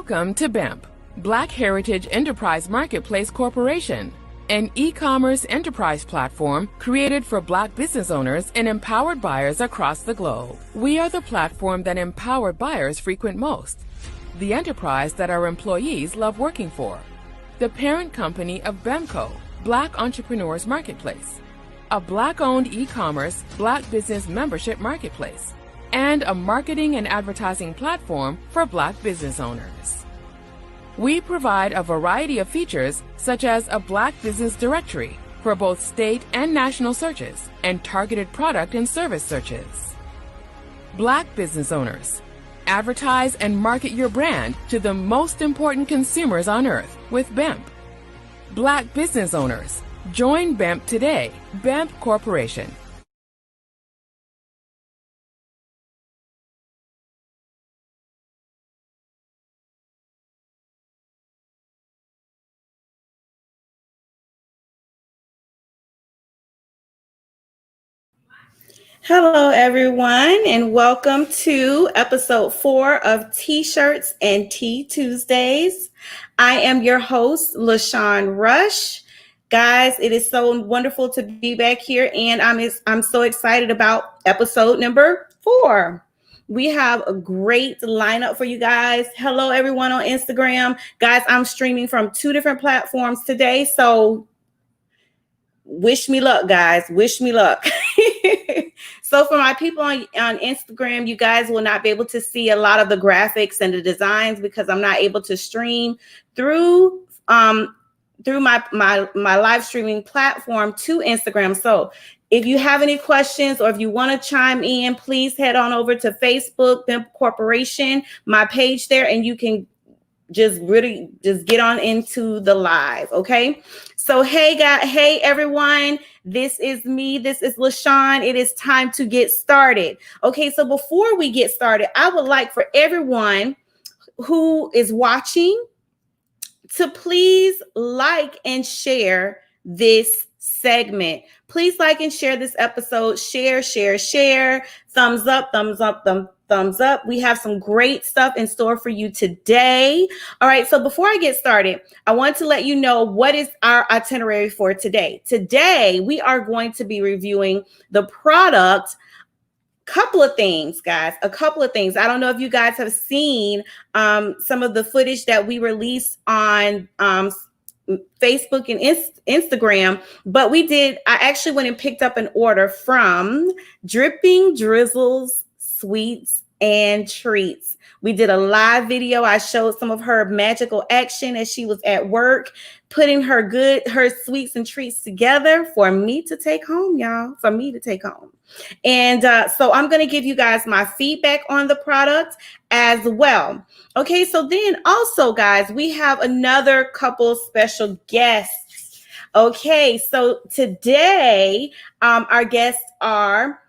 Welcome to BEMP, Black Heritage Enterprise Marketplace Corporation, an e-commerce enterprise platform created for Black business owners and empowered buyers across the globe. We are the platform that empowered buyers frequent most, the enterprise that our employees love working for, the parent company of BEMCO, Black Entrepreneurs Marketplace, a Black-owned e-commerce, Black business membership marketplace, and a marketing and advertising platform for Black business owners. We provide a variety of features such as a Black business directory for both state and national searches and targeted product and service searches. Black business owners, advertise and market your brand to the most important consumers on earth with BEMP. Black business owners, join BEMP today. BEMP Corporation. Hello, everyone, and welcome to episode 4 of T-Shirts and Tea Tuesdays. I am your host, LaShawn Rush. Guys, it is so wonderful to be back here, and I'm so excited about episode number 4. We have a great lineup for you guys. Hello, everyone on Instagram. Guys, I'm streaming from 2 different platforms today, so wish me luck, guys. Wish me luck. So for my people on Instagram, you guys will not be able to see a lot of the graphics and the designs because I'm not able to stream through my live streaming platform to Instagram. So if you have any questions or if you want to chime in, please head on over to Facebook, BEMP Corporation, my page there, and you can just get on into the live. Okay. So, hey everyone, this is me. This is LaShawn. It is time to get started. Okay, so before we get started, I would like for everyone who is watching to please like and share this segment. Please like and share this episode. Share. Thumbs up, thumbs up. We have some great stuff in store for you today. All right, so before I get started, I want to let you know what is our itinerary for today. Today, we are going to be reviewing the product. Couple of things, guys. A couple of things. I don't know if you guys have seen some of the footage that we released on Facebook and Instagram, but I actually went and picked up an order from Dripping Drizzles Sweets and Treats. We did a live video. I showed some of her magical action as she was at work, putting her sweets and treats together for me to take home, y'all, for me to take home. And so I'm going to give you guys my feedback on the product as well. Okay, so then also, guys, we have another couple special guests. Okay, so today our guests are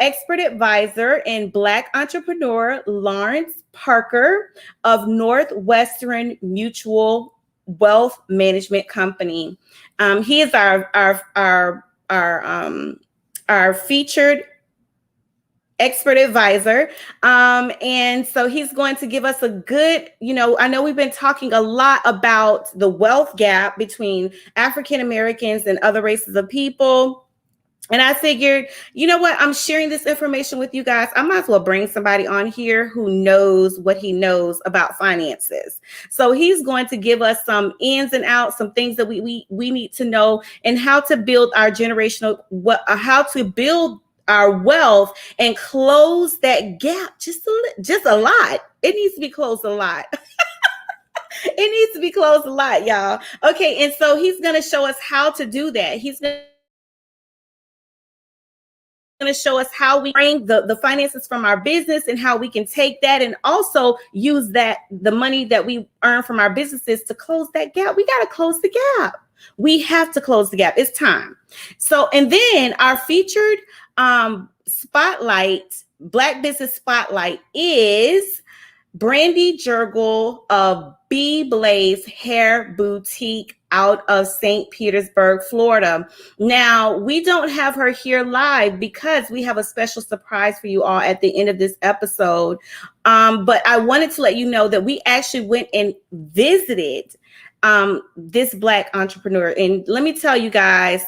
expert advisor and Black entrepreneur Lawrence Parker of Northwestern Mutual Wealth Management Company. He is our featured expert advisor. And so he's going to give us a good, I know we've been talking a lot about the wealth gap between African Americans and other races of people. And I figured, you know what? I'm sharing this information with you guys. I might as well bring somebody on here who knows what he knows about finances. So he's going to give us some ins and outs, some things that we need to know, and how to build our how to build our wealth and close that gap just a lot. It needs to be closed a lot. It needs to be closed a lot, y'all. Okay, and so he's going to show us how to do that. He's going to show us how we bring the finances from our business and how we can take that and also use the money that we earn from our businesses to close that gap. We got to close the gap. We have to close the gap. It's time. So, and then our featured spotlight, Black Business Spotlight, is Brandy Jurgle of Bee Blaze Hair Boutique out of St. Petersburg, Florida. Now, we don't have her here live because we have a special surprise for you all at the end of this episode. But I wanted to let you know that we actually went and visited this Black entrepreneur. And let me tell you guys,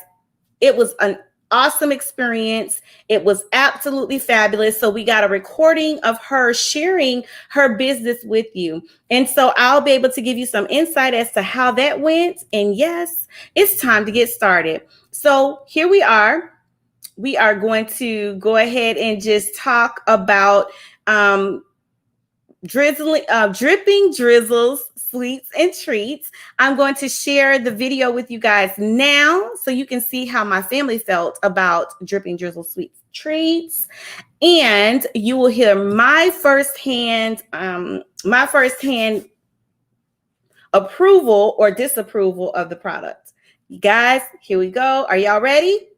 it was an awesome experience. It was absolutely fabulous. So we got a recording of her sharing her business with you. And so I'll be able to give you some insight as to how that went. And yes, it's time to get started. So here we are. We are going to go ahead and just talk about dripping drizzles, sweets and treats. I'm going to share the video with you guys now so you can see how my family felt about dripping drizzle sweets treats, and you will hear my firsthand approval or disapproval of the product. You guys, here we go. Are y'all ready?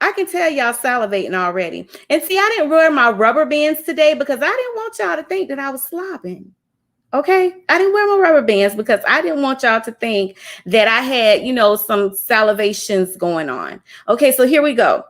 I can tell y'all salivating already. And see, I didn't wear my rubber bands today because I didn't want y'all to think that I was slobbing. Okay? I didn't wear my rubber bands because I didn't want y'all to think that I had, some salivations going on. Okay, so here we go.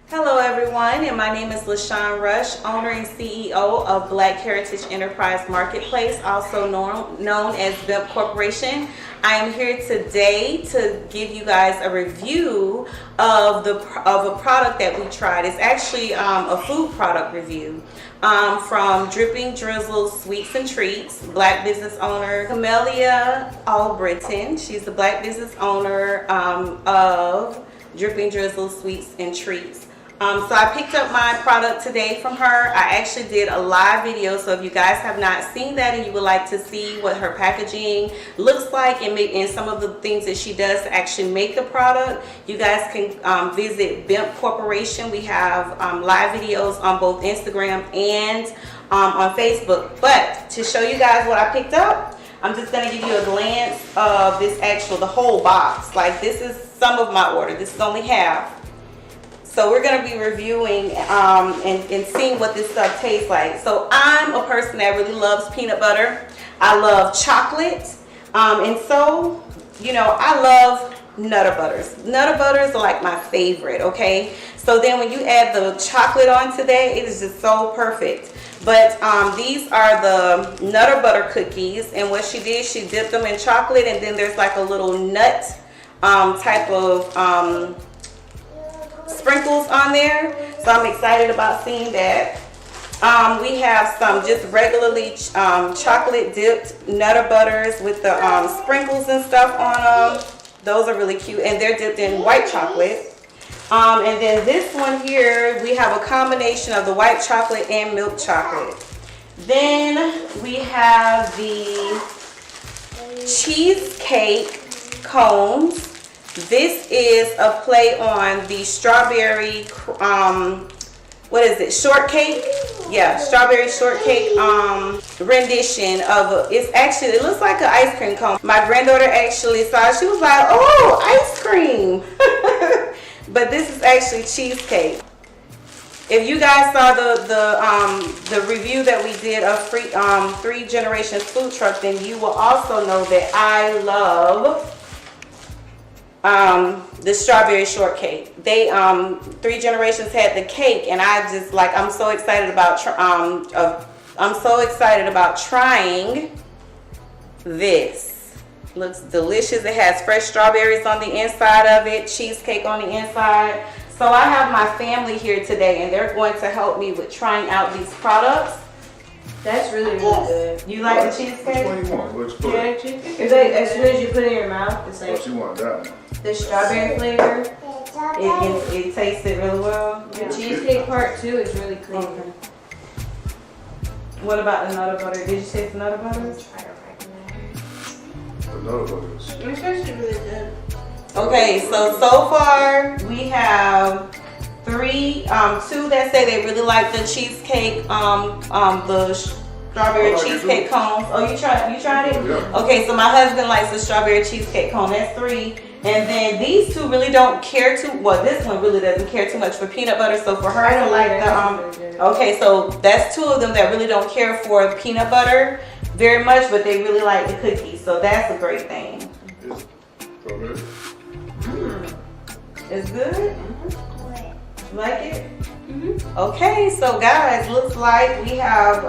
Hello everyone, and my name is LaShawn Rush, owner and CEO of Black Heritage Enterprise Marketplace, also known as BIMP Corporation. I am here today to give you guys a review of a product that we tried. It's actually a food product review from Dripping Drizzles Sweets and Treats, Black business owner Camellia Albritton. She's the Black business owner of Dripping Drizzles Sweets and Treats. So I picked up my product today from her. I actually did a live video, so if you guys have not seen that and you would like to see what her packaging looks like and some of the things that she does to actually make the product, you guys can visit BIMP Corporation. We have live videos on both Instagram and on Facebook. But to show you guys what I picked up, I'm just going to give you a glance of the whole box. Like, this is some of my order. This is only half. So we're going to be reviewing and seeing what this stuff tastes like. So I'm a person that really loves peanut butter. I love chocolate. And so, I love Nutter Butters. Nutter Butters are like my favorite, okay? So then when you add the chocolate on today, it is just so perfect. But these are the Nutter Butter cookies. And what she did, she dipped them in chocolate. And then there's like a little nut type of sprinkles on there, so I'm excited about seeing that. We have some just regularly chocolate dipped Nutter Butters with the sprinkles and stuff on them. Those are really cute, and they're dipped in white chocolate. And then this one here, we have a combination of the white chocolate and milk chocolate. Then we have the cheesecake cones. This is a play on the strawberry, shortcake? Yeah, strawberry shortcake rendition of it looks like an ice cream cone. My granddaughter actually saw it. She was like, oh, ice cream. But this is actually cheesecake. If you guys saw the review that we did of Three Generations Food Truck, then you will also know that I love the strawberry shortcake. They Three Generations had the cake, and I'm so excited about trying this. Looks delicious. It has fresh strawberries on the inside of it, cheesecake on the inside. So I have my family here today, and they're going to help me with trying out these products. That's really good. You like the cheesecake? What do you want? What's good? Yeah, cheesecake. It's like as soon as you put it in your mouth, it's like What you want, that one? the strawberry flavor. It tasted really well. The cheesecake part too is really clean. Okay. What about the Nutter Butter? Did you taste the Nutter Butters? The Nutter Butters. It's actually really good. Okay, so far we have two that say they really like the cheesecake, the Strawberry I like it cheesecake too. cones. Oh, you tried it? Yeah. Okay, so my husband likes the strawberry cheesecake cone. That's 3. And then these 2 really don't care too. Well, this one really doesn't care too much for peanut butter. So for her to like the okay, so that's 2 of them that really don't care for peanut butter very much, but they really like the cookies. So that's a great thing. It's strawberry. It's good. Like it? Okay, so guys, looks like we have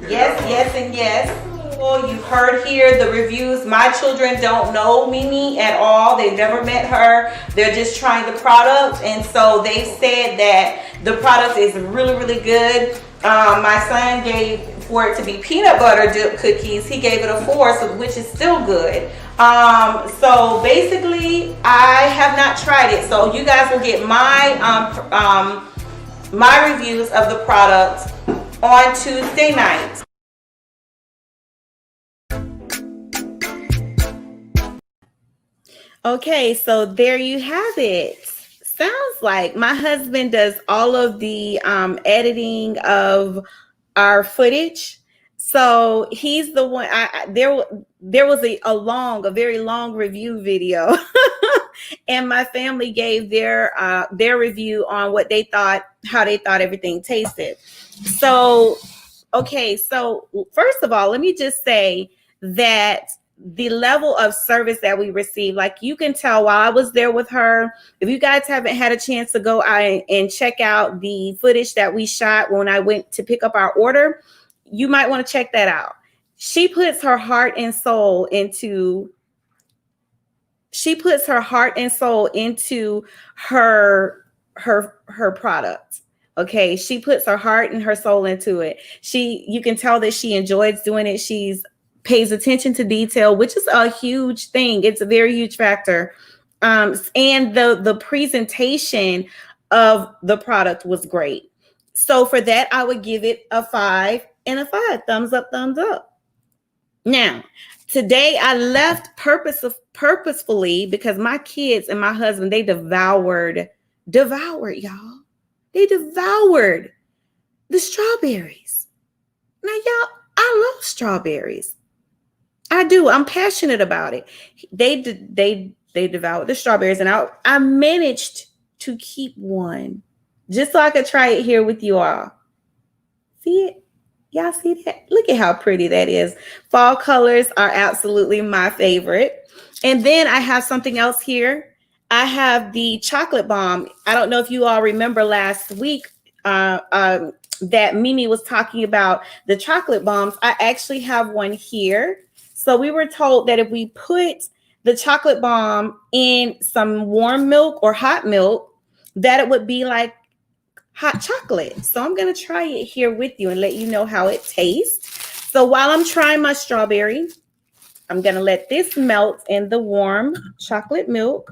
yes, and yes. Well, you've heard here the reviews. My children don't know Mimi at all. They've never met her. They're just trying the product, and so they said that the product is really, really good. My son gave for it to be peanut butter dip cookies. He gave it a 4, so which is still good. So basically, I have not tried it. So you guys will get my my reviews of the product on Tuesday night. Okay, so there you have it. Sounds like my husband does all of the editing of our footage. So he's the one. There was a very long review video, and my family gave their review on what they thought, how they thought everything tasted. So, okay, so first of all, let me just say that the level of service that we received, like you can tell while I was there with her. If you guys haven't had a chance to go out and check out the footage that we shot when I went to pick up our order, you might want to check that out. She puts her heart and soul into her product. Okay, she puts her heart and her soul into it. You can tell that she enjoys doing it. She's pays attention to detail, which is a huge thing. It's a very huge factor. And the presentation of the product was great. So for that, I would give it a 5 and a 5. Thumbs up, thumbs up. Now, today I left purposefully because my kids and my husband, they devoured, y'all. They devoured the strawberries. Now, y'all, I love strawberries. I do. I'm passionate about it. They devoured the strawberries, and I managed to keep one just so I could try it here with you all. See it? Y'all see that? Look at how pretty that is. Fall colors are absolutely my favorite. And then I have something else here. I have the chocolate bomb. I don't know if you all remember last week that Mimi was talking about the chocolate bombs. I actually have one here. So we were told that if we put the chocolate bomb in some warm milk or hot milk, that it would be like hot chocolate. So I'm going to try it here with you and let you know how it tastes. So while I'm trying my strawberry, I'm going to let this melt in the warm chocolate milk.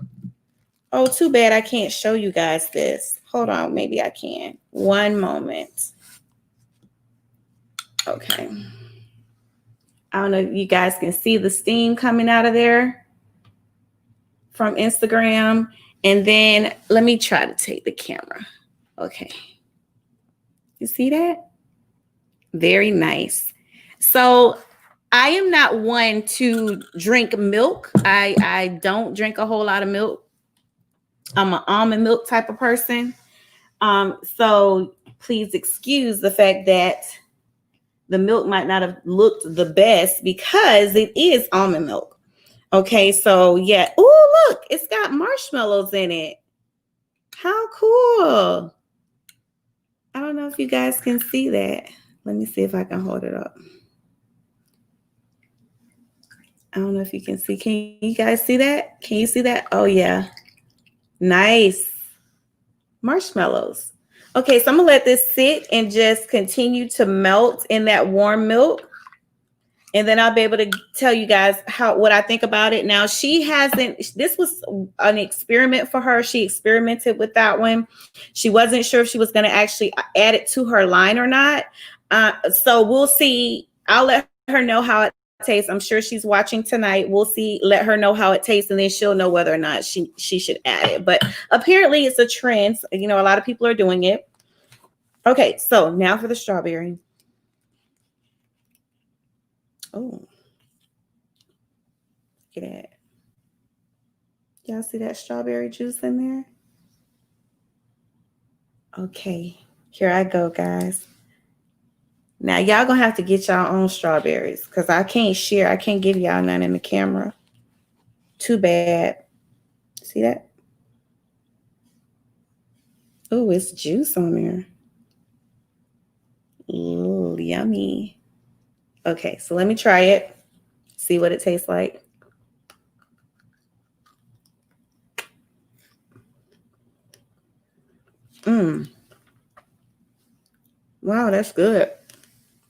Oh, too bad I can't show you guys this. Hold on, maybe I can. One moment. Okay. I don't know if you guys can see the steam coming out of there from Instagram. And then let me try to take the camera. Okay. You see that? Very nice. So I am not one to drink milk. I don't drink a whole lot of milk. I'm an almond milk type of person. So please excuse the fact that the milk might not have looked the best because it is almond milk. Okay, so yeah. Oh, look, it's got marshmallows in it. How cool. I don't know if you guys can see that. Let me see if I can hold it up. I don't know if you can see. Can you guys see that? Can you see that? Oh, yeah. Nice. Marshmallows. Okay, so I'm going to let this sit and just continue to melt in that warm milk. And then I'll be able to tell you guys what I think about it. Now, this was an experiment for her. She experimented with that one. She wasn't sure if she was going to actually add it to her line or not. So we'll see. I'll let her know how it tastes. I'm sure she's watching tonight. We'll see, let her know how it tastes, and then she'll know whether or not she should add it. But apparently it's a trend. You know, a lot of people are doing it. Okay, so now for the strawberry. Oh, look at that. Y'all see that strawberry juice in there? Okay, here I go, guys. Now, y'all gonna have to get y'all own strawberries because I can't share. I can't give y'all none in the camera. Too bad. See that? Oh, it's juice on there. Ooh, yummy. Okay, so let me try it. See what it tastes like. Wow, that's good.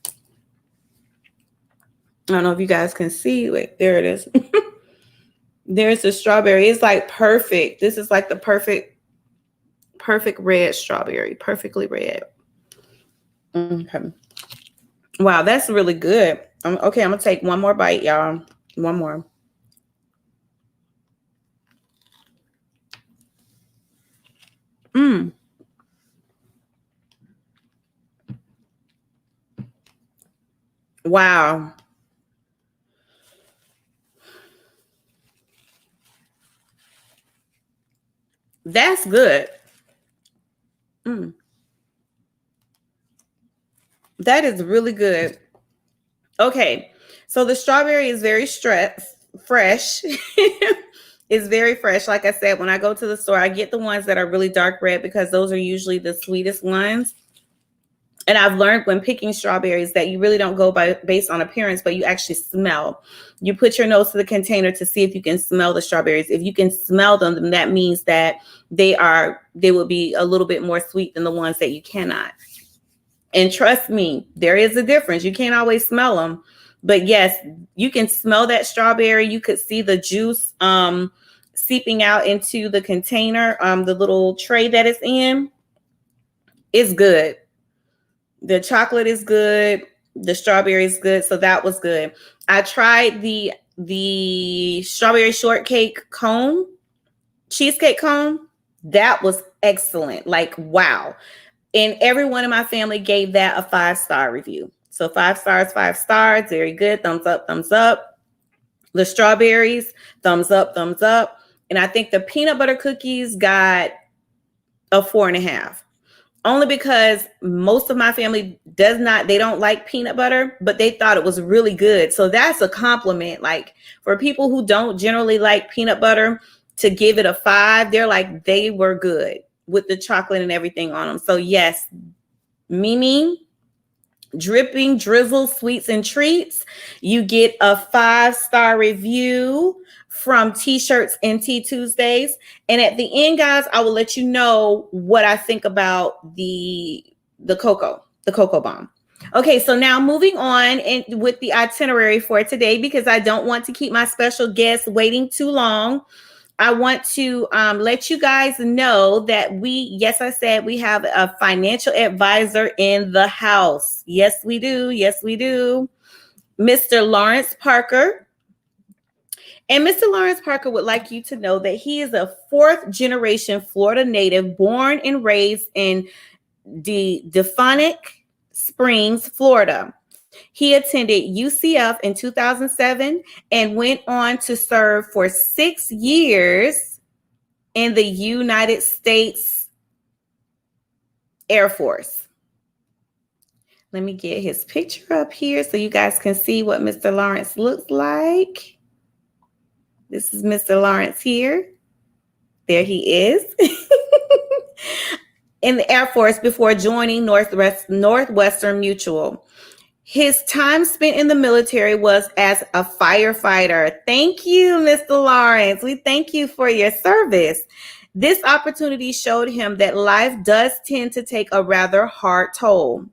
I don't know if you guys can see. Wait, there it is. There's the strawberry. It's like perfect. This is like the perfect red strawberry. Perfectly red. Okay. Wow, that's really good. Okay, I'm going to take one more bite, y'all. One more. Wow. That's good. That is really good. Okay. So the strawberry is very fresh. It's very fresh. Like I said, when I go to the store, I get the ones that are really dark red because those are usually the sweetest ones. And I've learned when picking strawberries that you really don't go based on appearance, but you actually smell. You put your nose to the container to see if you can smell the strawberries. If you can smell them, then that means that they will be a little bit more sweet than the ones that you cannot. And trust me, there is a difference. You can't always smell them. But yes, you can smell that strawberry. You could see the juice seeping out into the container, the little tray that it's in. It's good. The chocolate is good. The strawberry is good. So that was good. I tried the strawberry shortcake cheesecake cone. That was excellent. Like, wow. And everyone in my family gave that a 5-star review. So 5 stars, 5 stars. Very good. Thumbs up, thumbs up. The strawberries, thumbs up, thumbs up. And I think the peanut butter cookies got a 4.5. Only because most of my family they don't like peanut butter, but they thought it was really good. So that's a compliment. Like for people who don't generally like peanut butter, to give it a 5, they're like, they were good with the chocolate and everything on them. So yes, Mimi, Dripping Drizzle Sweets and Treats, you get a 5-star review from TeeShirtz and Tea Tuesdays. And at the end, guys, I will let you know what I think about the cocoa bomb. Okay, so now moving on with the itinerary for today, because I don't want to keep my special guests waiting too long. I want to let you guys know that I said we have a financial advisor in the house. Yes, we do. Yes, we do. Mr. Lawrence Parker. And Mr. Lawrence Parker would like you to know that he is a 4th-generation Florida native, born and raised in Defonic Springs, Florida. He attended UCF in 2007 and went on to serve for 6 years in the United States Air Force. Let me get his picture up here so you guys can see what Mr. Lawrence looks like. This is Mr. Lawrence here. There he is. In the Air Force before joining Northwestern Mutual. His time spent in the military was as a firefighter. Thank you, Mr. Lawrence. We thank you for your service. This opportunity showed him that life does tend to take a rather hard toll,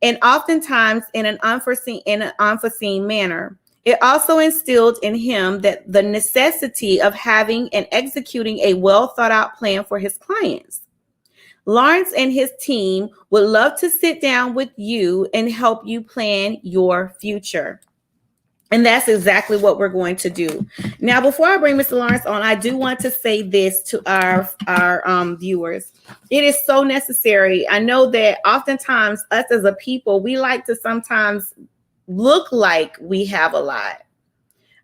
and oftentimes in an unforeseen manner. It also instilled in him that the necessity of having and executing a well thought out plan for his clients. Lawrence and his team would love to sit down with you and help you plan your future. And that's exactly what we're going to do. Now, before I bring Mr. Lawrence on, I do want to say this to our viewers. It is so necessary. I know that oftentimes us as a people, we like to sometimes look like we have a lot,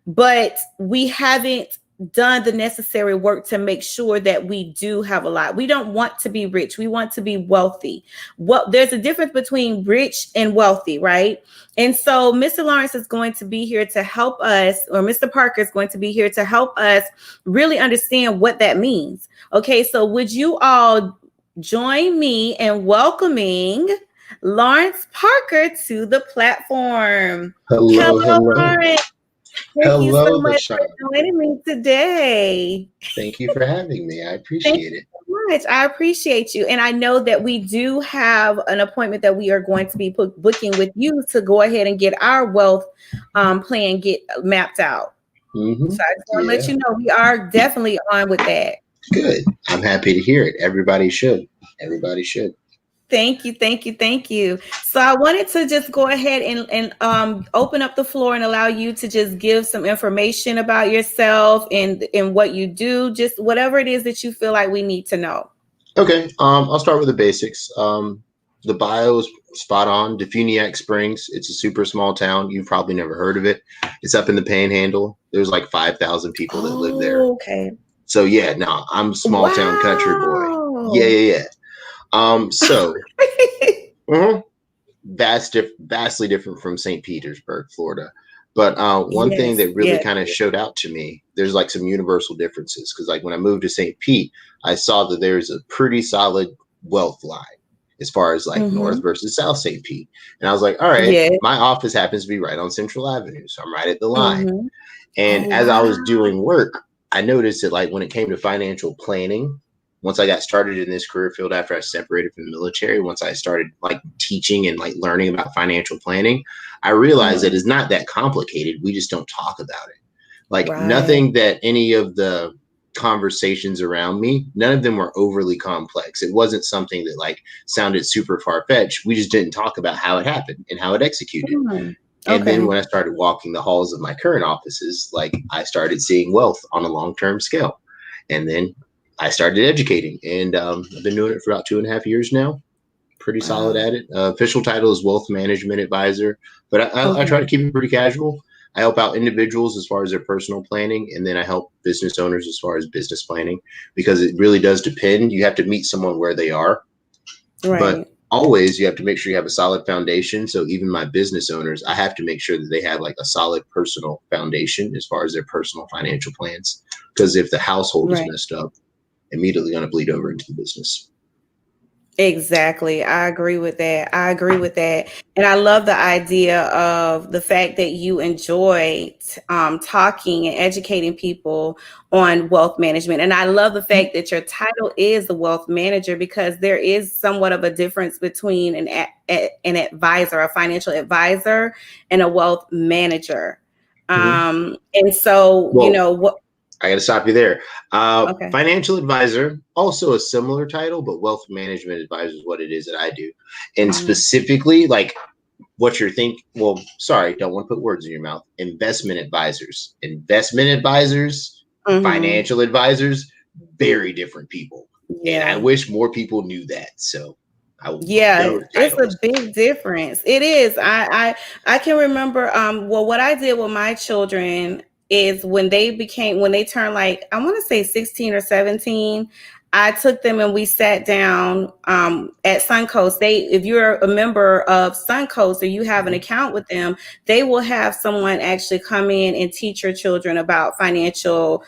but we haven't done the necessary work to make sure that we do have a lot. We don't want to be rich. We want to be wealthy. Well, there's a difference between rich and wealthy, right? And so Mr. Lawrence is going to be here to help us, or Mr. Parker is going to be here to help us really understand what that means. Okay, so would you all join me in welcoming Lawrence Parker to the platform? Hello. Lawrence. Thank you so much LaShawn. for joining me today. Thank you for having me. I appreciate it. So much. I appreciate you. And I know that we do have an appointment that we are going to be booking with you to go ahead and get our wealth plan get mapped out. Mm-hmm. So I just want to let you know we are definitely on with that. Good. I'm happy to hear it. Everybody should. Everybody should. Thank you, thank you, thank you. So I wanted to just go ahead and open up the floor and allow you to just give some information about yourself and what you do, just whatever it is that you feel like we need to know. Okay. I'll start with the basics. The bio is spot on. Defuniak Springs. It's a super small town. You've probably never heard of it. It's up in the Panhandle. There's like 5,000 people that live there. Okay. So yeah, no, I'm small town country boy. Yeah. So vastly different from St. Petersburg, Florida. But one thing that really kind of showed out to me, there's like some universal differences. Because like when I moved to St. Pete, I saw that there's a pretty solid wealth line as far as like North versus South St. Pete. And I was like, all right, my office happens to be right on Central Avenue. So I'm right at the line. And as I was doing work, I noticed that like when it came to financial planning, once I got started in this career field after I separated from the military, once I started like teaching and like learning about financial planning, I realized that it's not that complicated. We just don't talk about it. Like nothing that any of the conversations around me, none of them were overly complex. It wasn't something that like sounded super far-fetched. We just didn't talk about how it happened and how it executed. And then when I started walking the halls of my current offices, like I started seeing wealth on a long-term scale. And then I started educating, and I've been doing it for about 2.5 years now. Pretty solid at it. Official title is Wealth Management Advisor, but I try to keep it pretty casual. I help out individuals as far as their personal planning, and then I help business owners as far as business planning, because it really does depend. You have to meet someone where they are, but always you have to make sure you have a solid foundation. So even my business owners, I have to make sure that they have like a solid personal foundation as far as their personal financial plans, because if the household is messed up, immediately going to bleed over into the business. Exactly. I agree with that. And I love the idea of the fact that you enjoy talking and educating people on wealth management. And I love the fact that your title is the wealth manager, because there is somewhat of a difference between an advisor, a financial advisor, and a wealth manager. And so, you know, what I got to stop you there. Financial advisor, also a similar title, but wealth management advisor is what it is that I do. And specifically, like what you're thinking, well, sorry, don't want to put words in your mouth. Investment advisors, financial advisors, very different people. And I wish more people knew that. So it's a big difference. It is. I can remember, what I did with my children is when they turned like, I want to say 16 or 17, I took them and we sat down at Suncoast. If you're a member of Suncoast or you have an account with them, they will have someone actually come in and teach your children about financial,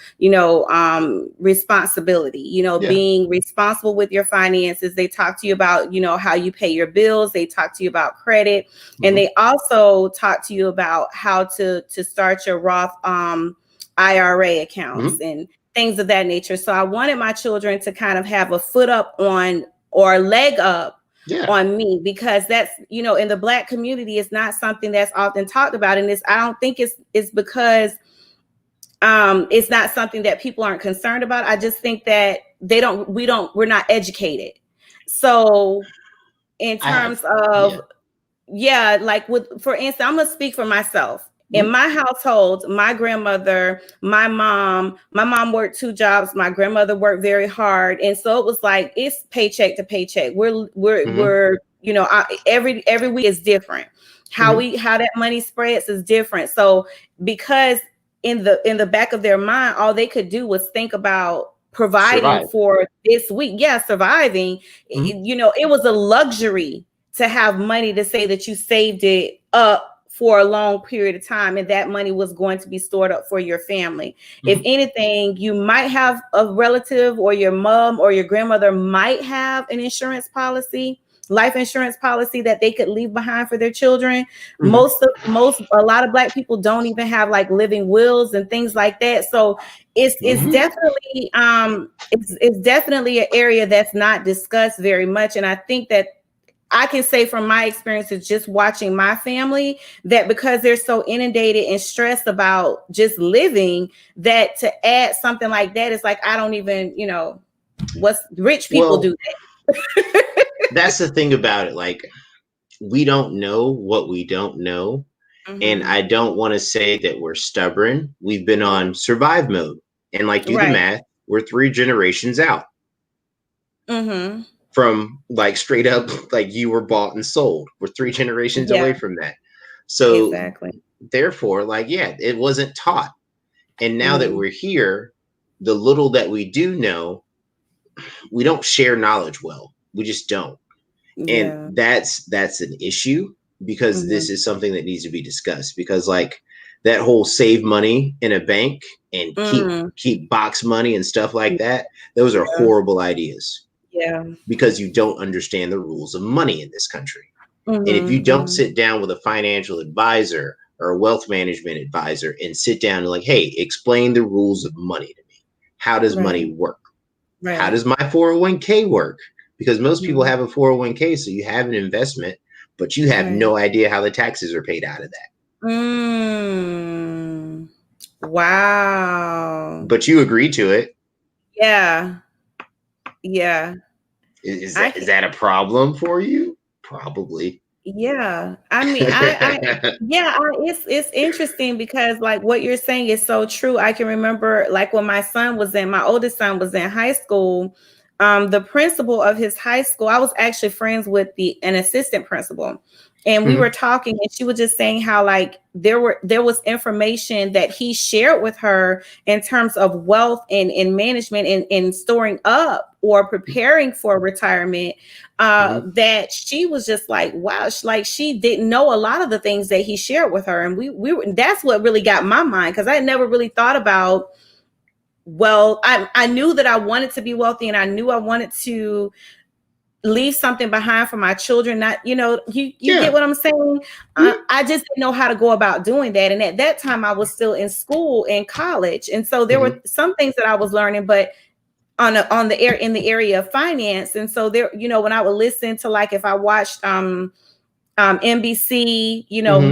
responsibility, being responsible with your finances. They talk to you about, how you pay your bills. They talk to you about credit. And they also talk to you about how to start your Roth IRA accounts and things of that nature. So I wanted my children to kind of have a foot up on or leg up on me, because that's, in the Black community, it's not something that's often talked about. And I don't think it's because it's not something that people aren't concerned about. I just think that we're not educated. So in terms of, for instance, I'm going to speak for myself. In my household, my grandmother, my mom worked 2 jobs. My grandmother worked very hard. And so it was like, it's paycheck to paycheck. We're every week is different. How that money spreads is different. So because in the back of their mind, all they could do was think about providing for this week. Yeah, surviving. It was a luxury to have money, to say that you saved it up for a long period of time, and that money was going to be stored up for your family. If anything, you might have a relative, or your mom or your grandmother might have an insurance policy, life insurance policy, that they could leave behind for their children. A lot of Black people don't even have like living wills and things like that. So it's definitely it's definitely an area that's not discussed very much. And I think that I can say from my experiences, just watching my family, that because they're so inundated and stressed about just living, that to add something like that is like, I don't even, what's rich people do that. That's the thing about it. Like, we don't know what we don't know. And I don't want to say that we're stubborn. We've been on survive mode, and like, do the math. We're 3 generations out. From like straight up, like, you were bought and sold. We're 3 generations away from that. So therefore, like, it wasn't taught. And now that we're here, the little that we do know, we don't share knowledge well. We just don't. And that's an issue, because this is something that needs to be discussed, because like that whole save money in a bank and keep box money and stuff like that, those are horrible ideas. Because you don't understand the rules of money in this country. And if you don't sit down with a financial advisor or a wealth management advisor and sit down and like, hey, explain the rules of money to me. How does money work? How does my 401k work? Because most people have a 401k, so you have an investment, but you have no idea how the taxes are paid out of that. Wow. But you agreed to it. Yeah. Is that a problem for you? Probably. Yeah. I mean, it's interesting, because like what you're saying is so true. I can remember like when my oldest son was in high school, the principal of his high school, I was actually friends with an assistant principal. And we were talking, and she was just saying how like there was information that he shared with her in terms of wealth and management and storing up or preparing for retirement, that she was just like, wow, she didn't know a lot of the things that he shared with her. And we were, that's what really got my mind, because I never really thought about, well, I knew that I wanted to be wealthy, and I knew I wanted to leave something behind for my children. Not, you get what I'm saying? I just didn't know how to go about doing that. And at that time I was still in school and college. And so there were some things that I was learning, but in the area of finance. And so there, when I would listen to, like, if I watched NBC,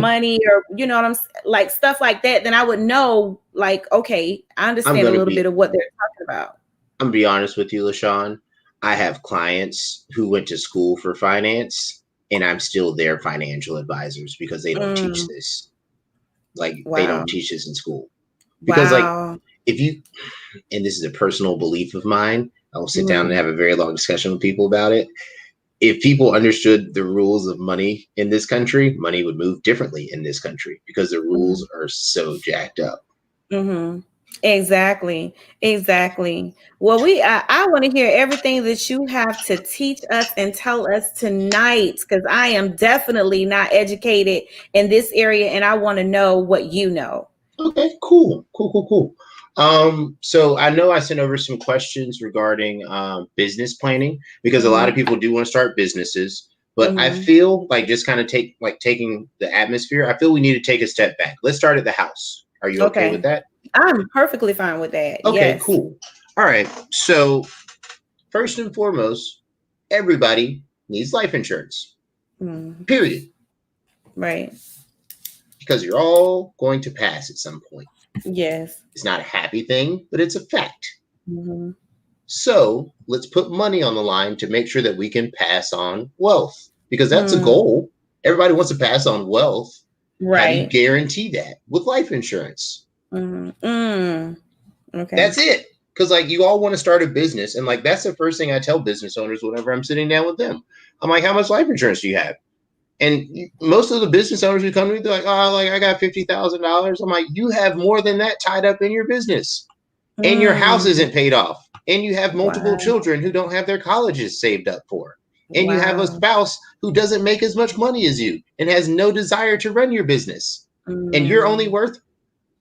money, or, what I'm like, stuff like that, then I would know, like, okay, I understand a little bit of what they're talking about. I'm gonna be honest with you, LaShawn. I have clients who went to school for finance, and I'm still their financial advisors, because they don't teach this. Like, they don't teach this in school. Because like, if you, and this is a personal belief of mine, I will sit down and have a very long discussion with people about it. If people understood the rules of money in this country, money would move differently in this country, because the rules are so jacked up. Exactly. Well, I want to hear everything that you have to teach us and tell us tonight, because I am definitely not educated in this area, and I want to know what you know. Okay, cool. So I know I sent over some questions regarding business planning, because a lot of people do want to start businesses, but I feel like, just kind of taking the atmosphere, I feel we need to take a step back. Let's start at the house. Are you okay with that? I'm perfectly fine with that. Okay, cool. All right. So first and foremost, everybody needs life insurance. Period. Right. Because you're all going to pass at some point. Yes. It's not a happy thing, but it's a fact. So let's put money on the line to make sure that we can pass on wealth, because that's a goal. Everybody wants to pass on wealth. Right. How do you guarantee that? With life insurance. Okay. That's it. Because like you all want to start a business, and like that's the first thing I tell business owners whenever I'm sitting down with them. I'm like, how much life insurance do you have? And most of the business owners who come to me, they're like, oh, like I got $50,000. I'm like, you have more than that tied up in your business, and your house isn't paid off, and you have multiple children who don't have their colleges saved up for, and you have a spouse who doesn't make as much money as you and has no desire to run your business, and you're only worth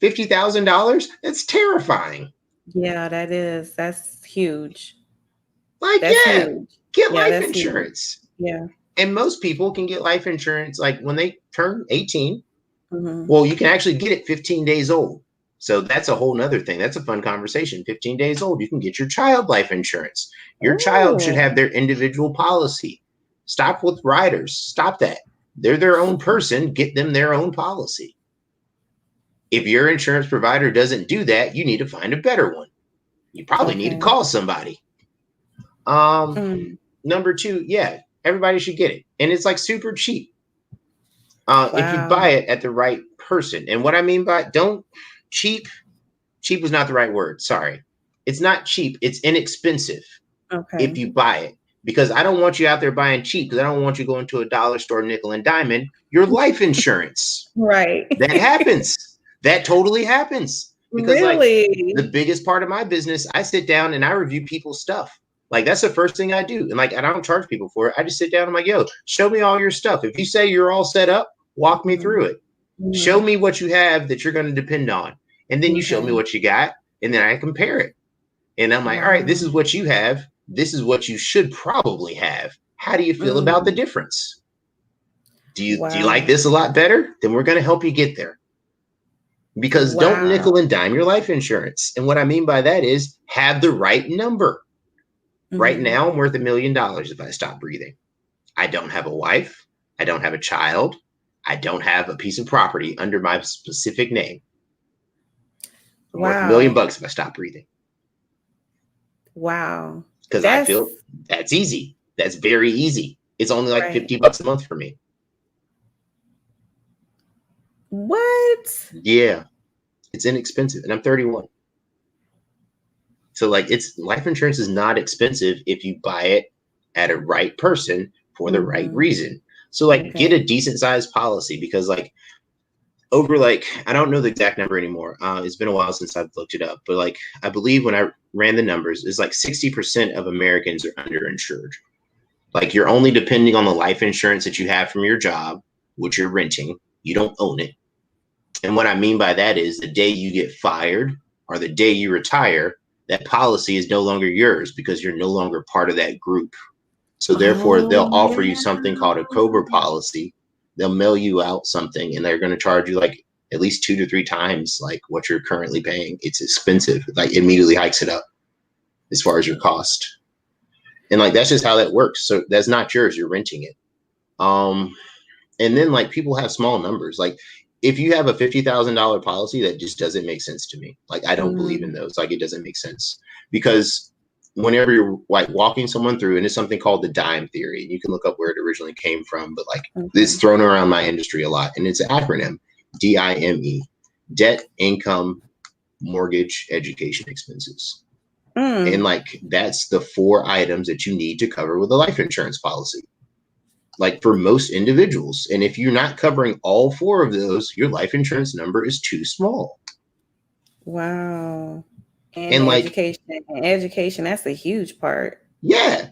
$50,000. That's terrifying. Yeah, that is. That's huge. Like, that's yeah, huge. get life insurance. Huge. Yeah. And most people can get life insurance like when they turn 18. Well, you can actually get it 15 days old. So that's a whole nother thing. That's a fun conversation. 15 days old, you can get your child life insurance. Your child should have their individual policy. Stop with riders. Stop that. They're their own person. Get them their own policy. If your insurance provider doesn't do that, you need to find a better one. You probably need to call somebody. Number two, yeah, everybody should get it. And it's like super cheap. If you buy it at the right person. And what I mean by cheap was not the right word. Sorry. It's not cheap. It's inexpensive. If you buy it. Because I don't want you out there buying cheap, because I don't want you going to a dollar store, nickel and diamond, your life insurance. Right. That happens. That totally happens. Because really? Like the biggest part of my business, I sit down and I review people's stuff. Like that's the first thing I do. And like, I don't charge people for it. I just sit down and I'm like, yo, show me all your stuff. If you say you're all set up, walk me through it. Show me what you have that you're going to depend on. And then you show me what you got. And then I compare it. And I'm like, all right, this is what you have. This is what you should probably have. How do you feel about the difference? Do you like this a lot better? Then we're going to help you get there. Because don't nickel and dime your life insurance. And what I mean by that is have the right number. Right now, I'm worth $1 million if I stop breathing. I don't have a wife. I don't have a child. I don't have a piece of property under my specific name. I'm worth $1 million if I stop breathing. Wow. Because I feel that's easy. That's very easy. It's only like $50 a month for me. What? Yeah. It's inexpensive. And I'm 31. So like life insurance is not expensive if you buy it at a right person for the right reason. So like get a decent sized policy, because like over like, I don't know the exact number anymore. It's been a while since I've looked it up, but like, I believe when I ran the numbers, it's like 60% of Americans are underinsured. Like you're only depending on the life insurance that you have from your job, which you're renting. You don't own it. And what I mean by that is the day you get fired or the day you retire, that policy is no longer yours because you're no longer part of that group. So therefore, they'll offer you something called a COBRA policy. They'll mail you out something and they're going to charge you like at least 2 to 3 times like what you're currently paying. It's expensive. Like immediately hikes it up as far as your cost. And like, that's just how that works. So that's not yours. You're renting it. And then like people have small numbers. Like if you have a $50,000 policy, that just doesn't make sense to me. Like I don't believe in those. Like it doesn't make sense because whenever you're like walking someone through, and it's something called the DIME theory, and you can look up where it originally came from, but like it's thrown around my industry a lot, and it's an acronym, DIME, debt, income, mortgage, education expenses. And like that's the 4 items that you need to cover with a life insurance policy. Like for most individuals. And if you're not covering all 4 of those, your life insurance number is too small. Wow. And like education, that's a huge part. Yeah.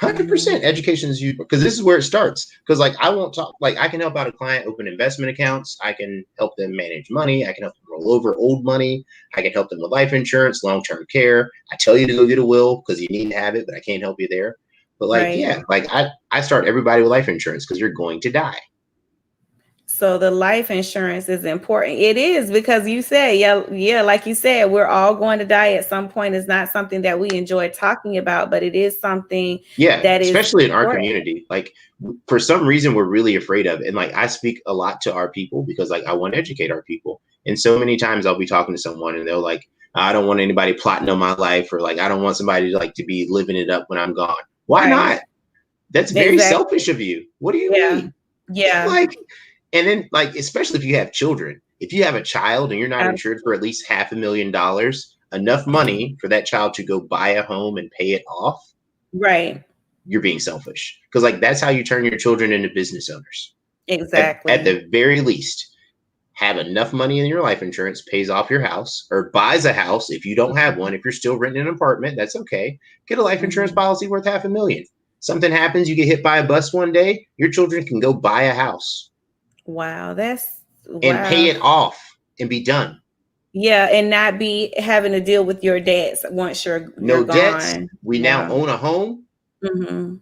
100% education is huge because this is where it starts. Because like I won't talk, like I can help out a client open investment accounts. I can help them manage money. I can help them roll over old money. I can help them with life insurance, long-term care. I tell you to go get a will because you need to have it, but I can't help you there. But like, yeah, like I start everybody with life insurance because you're going to die. So the life insurance is important. It is because you said, yeah, like you said, we're all going to die at some point. It's not something that we enjoy talking about, but it is something that especially is in our community. Like for some reason, we're really afraid of it. And like I speak a lot to our people because like I want to educate our people. And so many times I'll be talking to someone and they're like, I don't want anybody plotting on my life, or like I don't want somebody to like to be living it up when I'm gone. Why not? That's very selfish of you. What do you mean? Yeah. Like, and then like, especially if you have children, if you have a child and you're not insured for at least $500,000, enough money for that child to go buy a home and pay it off, right. you're being selfish. Because like that's how you turn your children into business owners. Exactly. At the very least, have enough money in your life insurance, pays off your house, or buys a house if you don't have one. If you're still renting an apartment, that's okay. Get a life insurance policy worth $500,000. Something happens, you get hit by a bus one day, your children can go buy a house. Wow, and pay it off and be done. Yeah, and not be having to deal with your debts once you're debts. gone. We now own a home. Mm-hmm.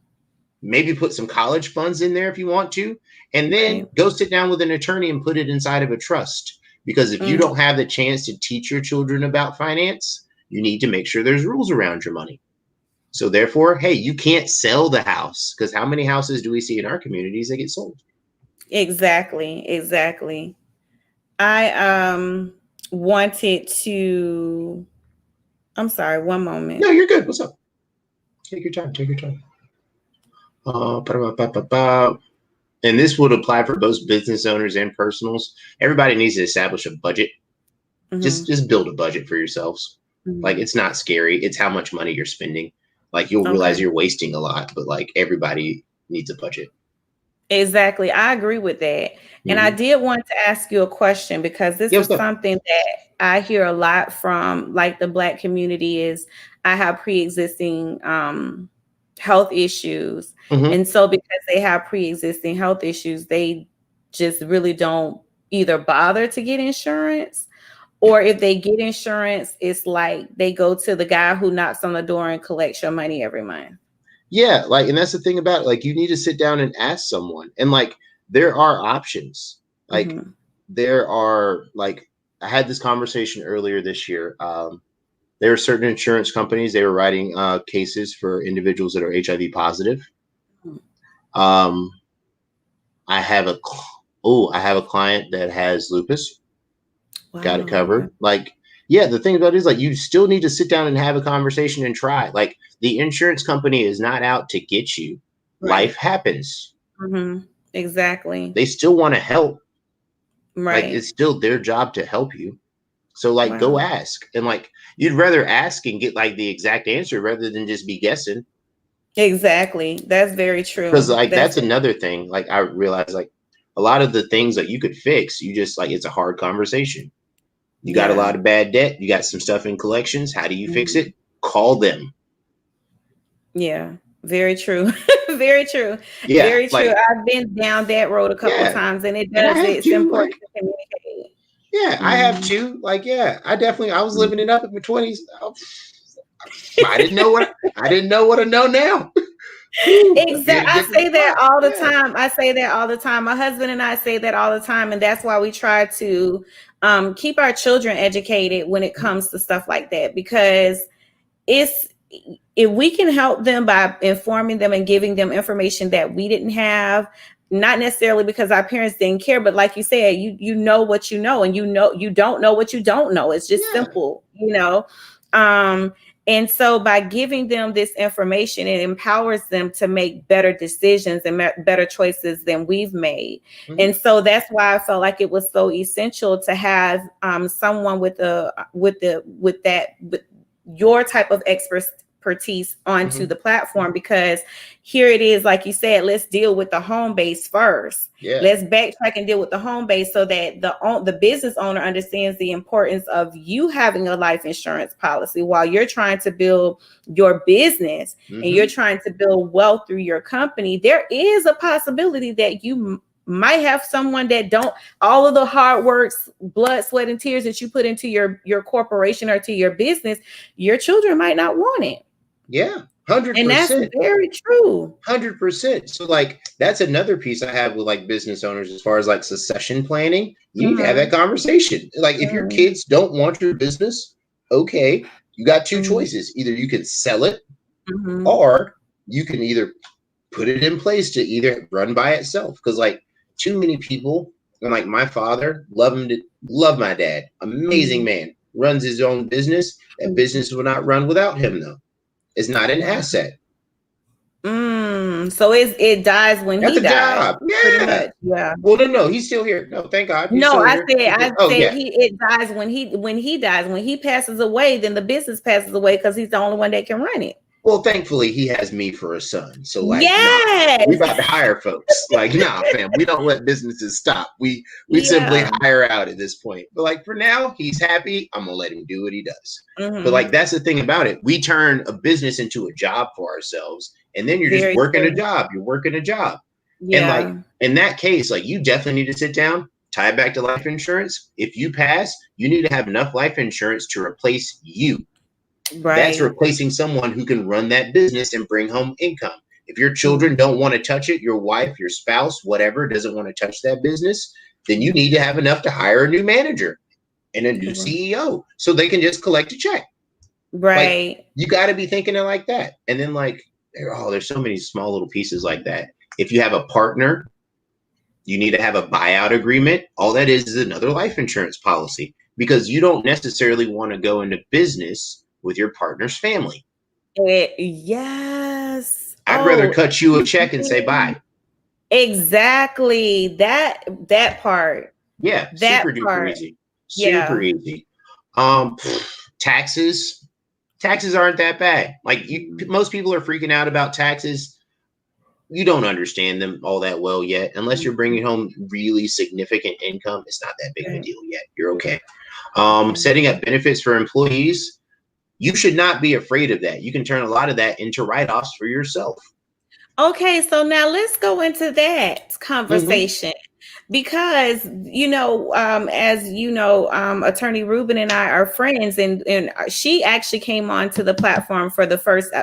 Maybe put some college funds in there if you want to, and then go sit down with an attorney and put it inside of a trust. Because if you don't have the chance to teach your children about finance, you need to make sure there's rules around your money. So therefore, hey, you can't sell the house, because how many houses do we see in our communities that get sold? Exactly. I wanted to. I'm sorry. One moment. No, you're good. What's up? Take your time. And this would apply for both business owners and personals. Everybody needs to establish a budget. Just build a budget for yourselves. Like, it's not scary. It's how much money you're spending. Like, you'll realize you're wasting a lot, but like everybody needs a budget. Exactly. I agree with that. And I did want to ask you a question, because this is something that I hear a lot from like the Black community is I have pre-existing health issues. And so because they have pre-existing health issues, they just really don't either bother to get insurance, or if they get insurance, it's like they go to the guy who knocks on the door and collects your money every month. Yeah, like, and that's the thing about it. Like, you need to sit down and ask someone. And like, there are options. Like, there are, like, I had this conversation earlier this year. There are certain insurance companies, they were writing cases for individuals that are HIV positive. I have a client that has lupus. Got it covered. Like, yeah, the thing about it is, like, you still need to sit down and have a conversation and try. Like, the insurance company is not out to get you. Life happens. Exactly. They still want to help. Right. Like, it's still their job to help you. So like, go ask. And like, you'd rather ask and get like the exact answer rather than just be guessing. Exactly. That's very true. Because like, that's another thing. Like, I realized like a lot of the things that you could fix, you just like, it's a hard conversation. You got a lot of bad debt. You got some stuff in collections. How do you fix it? Call them. Yeah. Very true. Very true. Yeah, very true. like, I've been down that road a couple of times, and it's important to communicate. Yeah, I have too. Like, yeah, I was living it up in my 20s. I didn't know what I know now. Exactly. I say that all the time. My husband and I say that all the time, and that's why we try to keep our children educated when it comes to stuff like that, because if we can help them by informing them and giving them information that we didn't have, not necessarily because our parents didn't care, but like you said, you know what you know, and you don't know what you don't know. It's just simple, and so by giving them this information, it empowers them to make better decisions and better choices than we've made. And so that's why I felt like it was so essential to have someone with your type of expertise onto the platform, because here it is, like you said, let's deal with the home base first. Let's backtrack and deal with the home base so that the business owner understands the importance of you having a life insurance policy while you're trying to build your business and you're trying to build wealth through your company. There is a possibility that you might have someone that all of the hard work, blood, sweat, and tears that you put into your corporation or to your business, your children might not want it. Yeah, 100%. And that's very true. 100%. So like, that's another piece I have with like business owners as far as like succession planning. You need to have that conversation. Like, if your kids don't want your business, okay, you got two choices. Either you can sell it, or you can either put it in place to either run by itself. Because like, too many people, and like my father, love my dad, amazing man, runs his own business. That business will not run without him though. It's not an asset. So it dies when That's he a dies, job. pretty Yeah. much. Yeah. Well, no, he's still here. No, thank God, he's No, still I here. said I Oh said yeah. it dies when he dies. When he passes away, then the business passes away because he's the only one that can run it. Well, thankfully, he has me for a son. So, like, nah, we Yes. about to hire folks. Like, nah, fam, we don't let businesses stop. We simply Yeah. hire out at this point. But like for now, he's happy. I'm gonna let him do what he does. But Mm-hmm. like that's the thing about it. We turn a business into a job for ourselves, and then you're just Very working a true. job. You're working a job. And like Yeah. in that case, like you definitely need to sit down, tie it back to life insurance. If you pass, you need to have enough life insurance to replace you. That's Right. replacing someone who can run that business and bring home income. If your children Mm-hmm. don't want to touch it, your wife, your spouse, whatever, doesn't want to touch that business, then you need to have enough to hire a new manager and a new CEO so they can just collect a check. Like Right. you got to be thinking it like that. And then like, there's so many small little pieces like that. If you have a partner, you need to have a buyout agreement. All that is another life insurance policy because you don't necessarily want to go into business with your partner's family. Yes. I'd rather cut you a check and say bye. Exactly. That part. Yeah, That super duper part. easy. Super Yeah. easy. Taxes. Taxes aren't that bad. Like most people are freaking out about taxes. You don't understand them all that well yet. Unless you're bringing home really significant income, it's not that big of a deal yet. You're okay. Setting up benefits for employees. You should not be afraid of that. You can turn a lot of that into write-offs for yourself. Okay, so now let's go into that Mm-hmm. conversation because as you know, Attorney Rubin and I are friends, and she actually came on to the platform for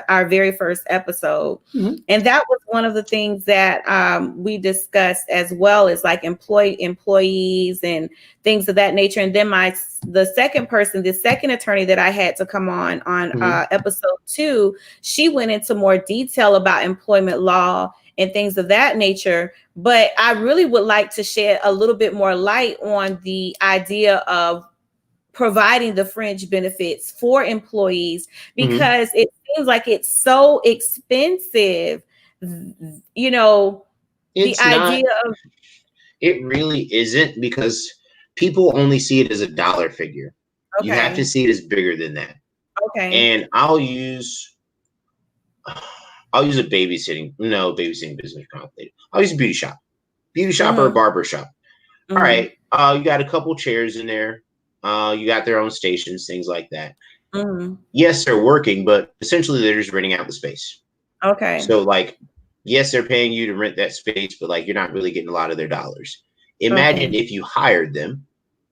our very first episode, Mm-hmm. and that was one of the things that we discussed as well as like employees and things of that nature. And then the second attorney that I had to come on episode 2, she went into more detail about employment law and things of that nature. But I really would like to shed a little bit more light on the idea of providing the fringe benefits for employees because it seems like it's so expensive. It's The not. idea of It really isn't because people only see it as a dollar figure. You have to see it as bigger than that. Okay. And I'll use a babysitting business complicated. I'll use a beauty shop or a barber shop. All right. You got a couple chairs in there. You got their own stations, things like that. Yes, they're working, but essentially they're just renting out the space. Okay. So like, yes, they're paying you to rent that space, but like you're not really getting a lot of their dollars. Imagine if you hired them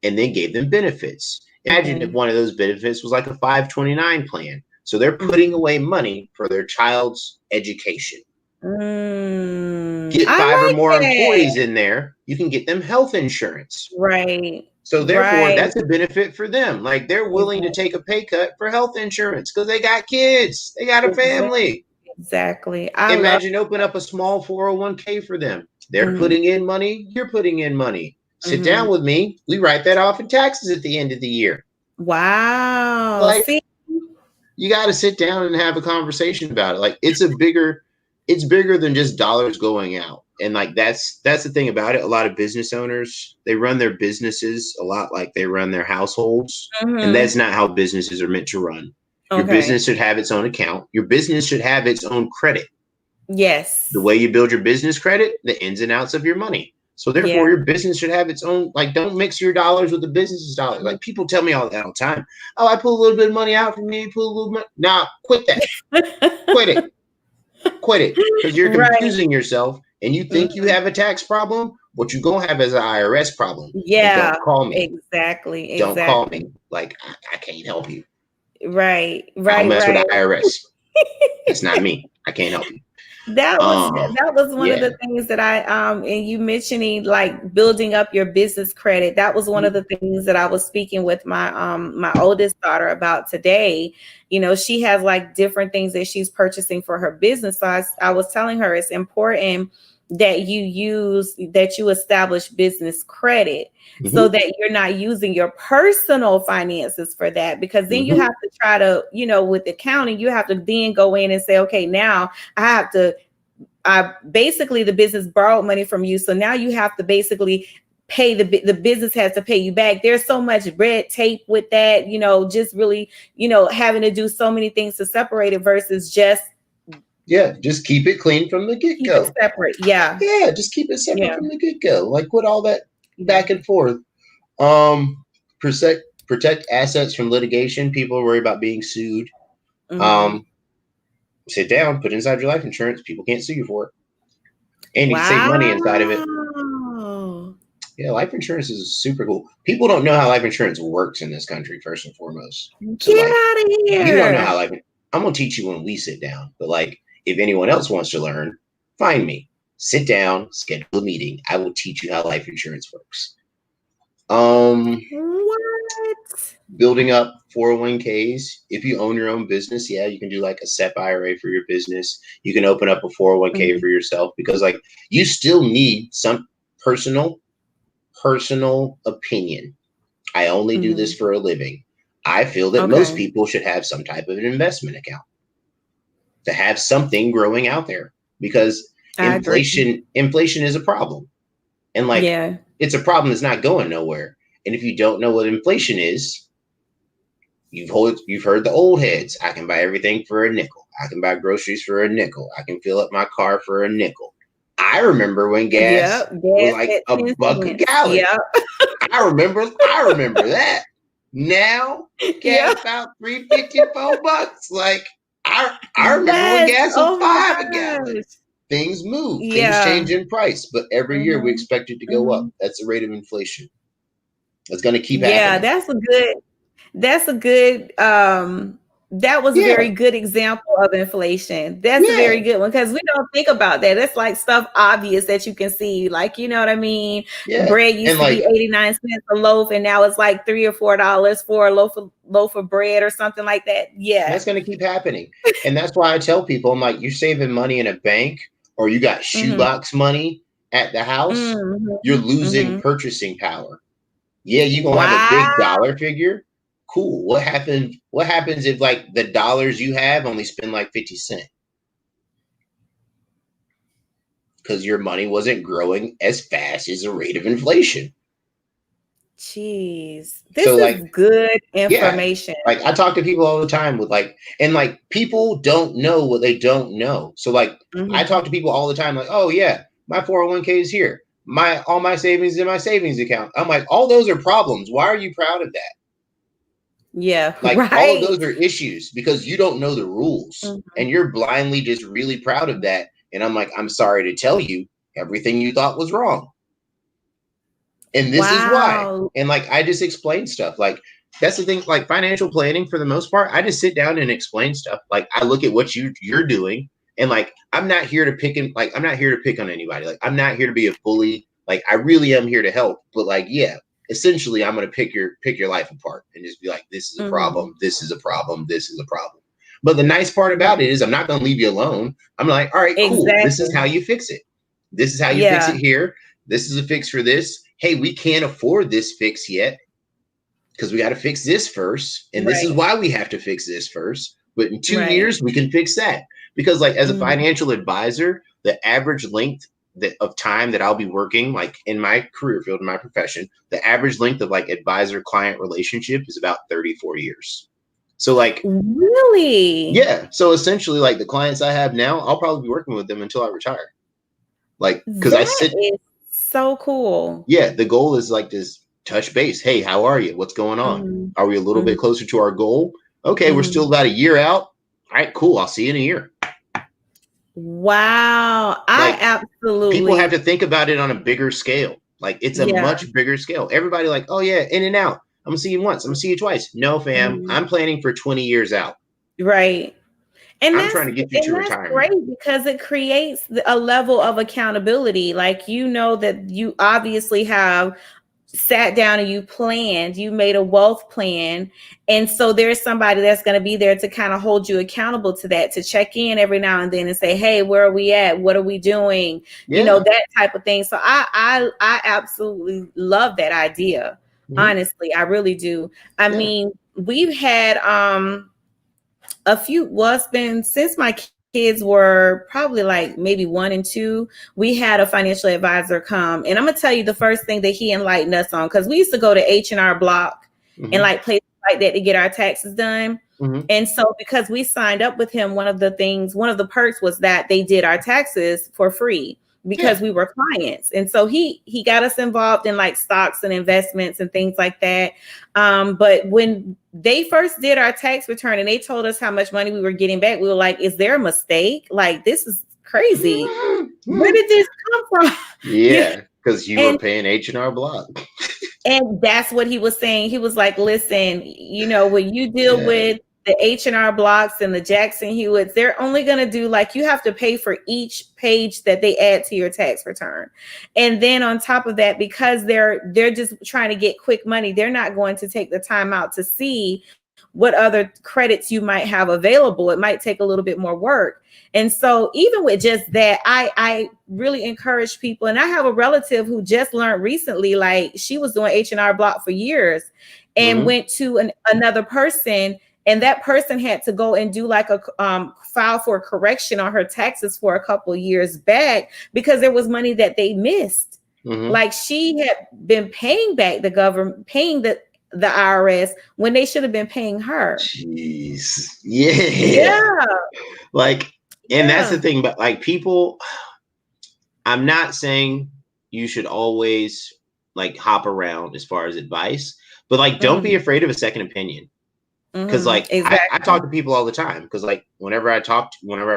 and then gave them benefits. Imagine if one of those benefits was like a 529 plan. So they're putting away money for their child's education. Get 5 or more employees in there, you can get them health insurance. Right. So therefore, that's a benefit for them. Like they're willing to take a pay cut for health insurance because they got kids, they got a family. Exactly. Imagine open up a small 401k for them. They're putting in money, you're putting in money. Sit down with me. We write that off in taxes at the end of the year. Wow. Like, you got to sit down and have a conversation about it. Like it's bigger than just dollars going out. And like that's the thing about it. A lot of business owners, they run their businesses a lot like they run their households. And that's not how businesses are meant to run. Your business should have its own account. Your business should have its own credit. Yes. The way you build your business credit, the ins and outs of your money. So therefore, your business should have its own, like, don't mix your dollars with the business's dollars. Like people tell me all that all the time. Oh, I pull a little bit of money out from me, pull a little bit. Nah, quit that. Quit it. Quit it. Because you're confusing yourself and you think you have a tax problem. What you're going to have is an IRS problem. Yeah. And don't call me. Exactly. Don't call me. Like, I can't help you. Right. I'll mess with the IRS. It's not me. I can't help you. That was one of the things that I and you mentioning like building up your business credit. That was one of the things that I was speaking with my oldest daughter about today. She has like different things that she's purchasing for her business. So I was telling her it's important that you establish business credit so that you're not using your personal finances for that, because then you have to try to, with accounting, you have to then go in and say, okay, now basically the business borrowed money from you. So now you have to basically pay the business has to pay you back. There's so much red tape with that, just really, having to do so many things to separate it versus just keep it clean from the get-go. Keep it separate. Yeah. Yeah, just keep it separate from the get-go. Like, with all that back and forth. Protect assets from litigation. People worry about being sued. Sit down, put inside your life insurance. People can't sue you for it. And you can save money inside of it. Yeah, life insurance is super cool. People don't know how life insurance works in this country, first and foremost. Get out of here. You don't know how I'm going to teach you when we sit down. But if anyone else wants to learn, find me. Sit down, schedule a meeting. I will teach you how life insurance works. What? Building up 401ks. If you own your own business, you can do a SEP IRA for your business. You can open up a 401k for yourself, because you still need some personal opinion. I only do this for a living. I feel that most people should have some type of an investment account to have something growing out there, because inflation is a problem. And it's a problem that's not going nowhere. And if you don't know what inflation is, you've heard the old heads. I can buy everything for a nickel. I can buy groceries for a nickel. I can fill up my car for a nickel. I remember when gas was $1 a gallon. Yep. I remember that. Now gas about $3.50, $4. I remember when gas was $5 a gallon. Things move. Things change in price, but every year we expect it to go up. That's the rate of inflation. It's going to keep happening. Yeah, that was a very good example of inflation. That's a very good one, because we don't think about that. That's stuff obvious that you can see. You know what I mean? Yeah. Bread used to be 89 cents a loaf, and now it's $3 or $4 for a loaf of bread or something like that. Yeah. That's going to keep happening. And that's why I tell people, I'm like, you're saving money in a bank, or you got shoebox money at the house, you're losing purchasing power. Yeah, you're going to have a big dollar figure. Cool. What happens if the dollars you have only spend 50 cents? Because your money wasn't growing as fast as the rate of inflation. Jeez. This is good information. Yeah. I talk to people all the time with and people don't know what they don't know. So I talk to people all the time oh yeah, my 401k is here. All my savings in my savings account. I'm all those are problems. Why are you proud of that? Yeah. All of those are issues because you don't know the rules and you're blindly just really proud of that. And I'm I'm sorry to tell you, everything you thought was wrong. And this is why. And I just explain stuff. That's the thing, financial planning, for the most part, I just sit down and explain stuff. I look at what you're doing, and I'm not here to pick I'm not here to pick on anybody. I'm not here to be a bully. I really am here to help. But essentially I'm going to pick your life apart and just be this is a problem. This is a problem. This is a problem. But the nice part about it is I'm not going to leave you alone. I'm all right, cool. Exactly. This is how you fix it. This is how you fix it here. This is a fix for this. Hey, we can't afford this fix yet because we got to fix this first. And this is why we have to fix this first. But in 2 years, we can fix that. Because as a financial advisor, the average length of time that I'll be working, in my career field, in my profession, the average length of advisor-client relationship is about 34 years. So really? Yeah. So essentially the clients I have now, I'll probably be working with them until I retire. Because I sit. So cool. Yeah, the goal is just touch base. Hey, how are you? What's going on? Are we a little bit closer to our goal? Okay, we're still about a year out. All right, cool. I'll see you in a year. Wow. I absolutely. People have to think about it on a bigger scale. It's a much bigger scale. Everybody oh yeah, in and out. I'm gonna see you once. I'm gonna see you twice. No, fam. I'm planning for 20 years out. Right. And I'm trying to get you to retirement. Great, because it creates a level of accountability. That you obviously have sat down and you planned, you made a wealth plan. And so there's somebody that's going to be there to kind of hold you accountable to that, to check in every now and then and say, hey, where are we at? What are we doing? Yeah. You know, that type of thing. So I absolutely love that idea. Honestly, I really do. I mean, we've had a few, well, it's been since my kids were probably like maybe 1 and 2, we had a financial advisor come, and I'm gonna tell you the first thing that he enlightened us on, because we used to go to H&R Block and like places like that to get our taxes done. And so because we signed up with him, one of the perks was that they did our taxes for free because we were clients. And so he got us involved in like stocks and investments and things like that. But when they first did our tax return and they told us how much money we were getting back, we were like, is there a mistake? Like, this is crazy. Where did this come from? Yeah, because you were paying H&R Block. And that's what he was saying. He was like, listen, you know, when you deal with the H&R Blocks and the Jackson Hewitts, they're only going to do, like, you have to pay for each page that they add to your tax return. And then on top of that, because they're just trying to get quick money, they're not going to take the time out to see what other credits you might have available. It might take a little bit more work. And so even with just that, I really encourage people. And I have a relative who just learned recently, like, she was doing H&R Block for years and went to another person. And that person had to go and do like a file for correction on her taxes for a couple of years back because there was money that they missed. Like, she had been paying back the government, paying the IRS when they should have been paying her. Jeez. Yeah. Like, and that's the thing, but like, people, I'm not saying you should always like hop around as far as advice, but like, don't be afraid of a second opinion. Because like, I talk to people all the time, because like whenever I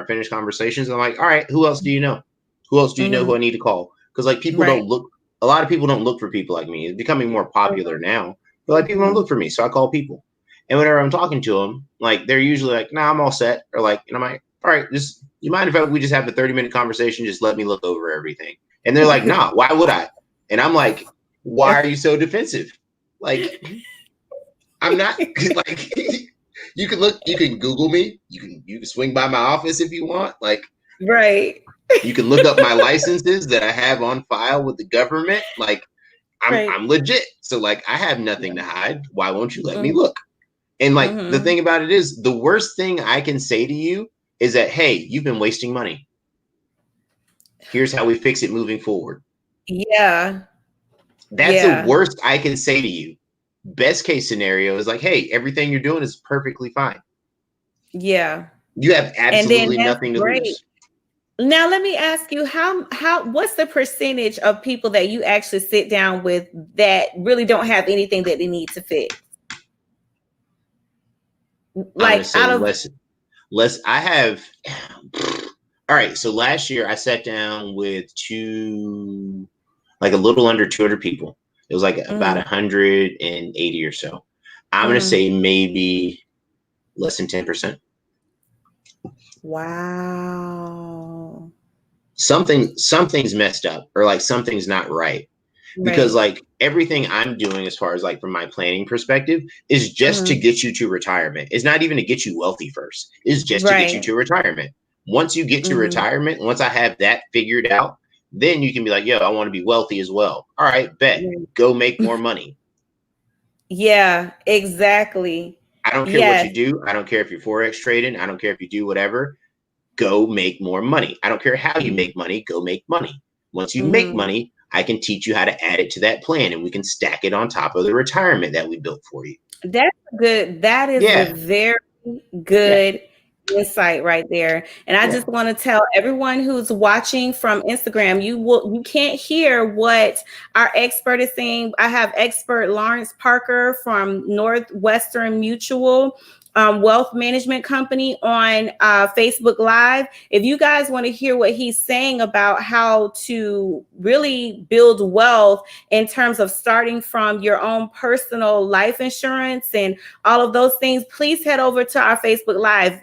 finish conversations, I'm like, all right, who else do you know? Who else do you know who I need to call? Because like, people don't look, a lot of people don't look for people like me. It's becoming more popular now, but like, people don't look for me. So I call people. And whenever I'm talking to them, like, they're usually like, nah, I'm all set. Or like, and I'm like, all right, just, you mind if we just have a 30-minute conversation? Just let me look over everything. And they're like, nah, why would I? And I'm like, why are you so defensive? Like, I'm not, like, you can Google me. You can swing by my office if you want. Like, you can look up my licenses that I have on file with the government. Like, I'm legit. So like, I have nothing to hide. Why won't you let me look? And like, the thing about it is, the worst thing I can say to you is that, hey, you've been wasting money. Here's how we fix it moving forward. Yeah. That's the worst I can say to you. Best case scenario is like, hey, everything you're doing is perfectly fine. Yeah. You have absolutely nothing to lose. Now, let me ask you, what's the percentage of people that you actually sit down with that really don't have anything that they need to fix? Like, out of less, I have. All right. So last year I sat down with like a little under 200 people. It was like about 180 or so. I'm going to say maybe less than 10%. Wow. Something's messed up, or like something's not right. Because like, everything I'm doing as far as like from my planning perspective is just to get you to retirement. It's not even to get you wealthy first. It's just to get you to retirement. Once you get to retirement, once I have that figured out, then you can be like, yo, I want to be wealthy as well. All right, bet. Go make more money. Yeah, exactly. I don't care what you do. I don't care if you're Forex trading. I don't care if you do whatever. Go make more money. I don't care how you make money. Go make money. Once you make money, I can teach you how to add it to that plan, and we can stack it on top of the retirement that we built for you. That's good. That is a very good insight right there. And I just want to tell everyone who's watching from Instagram, you can't hear what our expert is saying. I have expert Lawrence Parker from Northwestern Mutual Wealth Management Company on Facebook Live. If you guys want to hear what he's saying about how to really build wealth in terms of starting from your own personal life insurance and all of those things, please head over to our Facebook Live.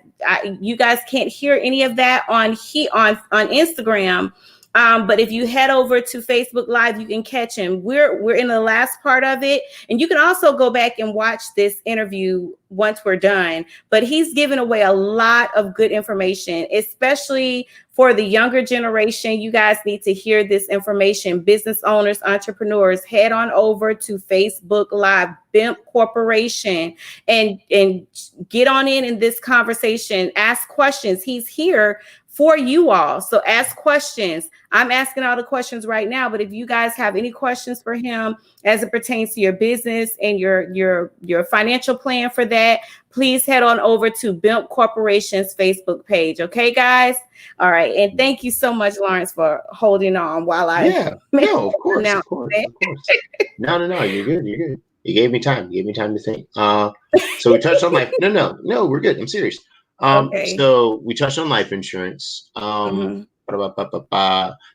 You guys can't hear any of that on Instagram, But if you head over to Facebook Live, you can catch him. We're in the last part of it, and you can also go back and watch this interview once we're done. But he's giving away a lot of good information, especially for the younger generation. You guys need to hear this information. Business owners, entrepreneurs, head on over to Facebook Live, BIMP Corporation, and get on in this conversation. Ask questions. He's here for you all. So ask questions. I'm asking all the questions right now, but if you guys have any questions for him as it pertains to your business and your financial plan for that, please head on over to BIMP Corporation's Facebook page. Okay, guys? All right. And thank you so much, Lawrence, for holding on while I No, of course. No, you're good. You gave me time. To think. So we touched on life. No, we're good. I'm serious. Okay. So we touched on life insurance.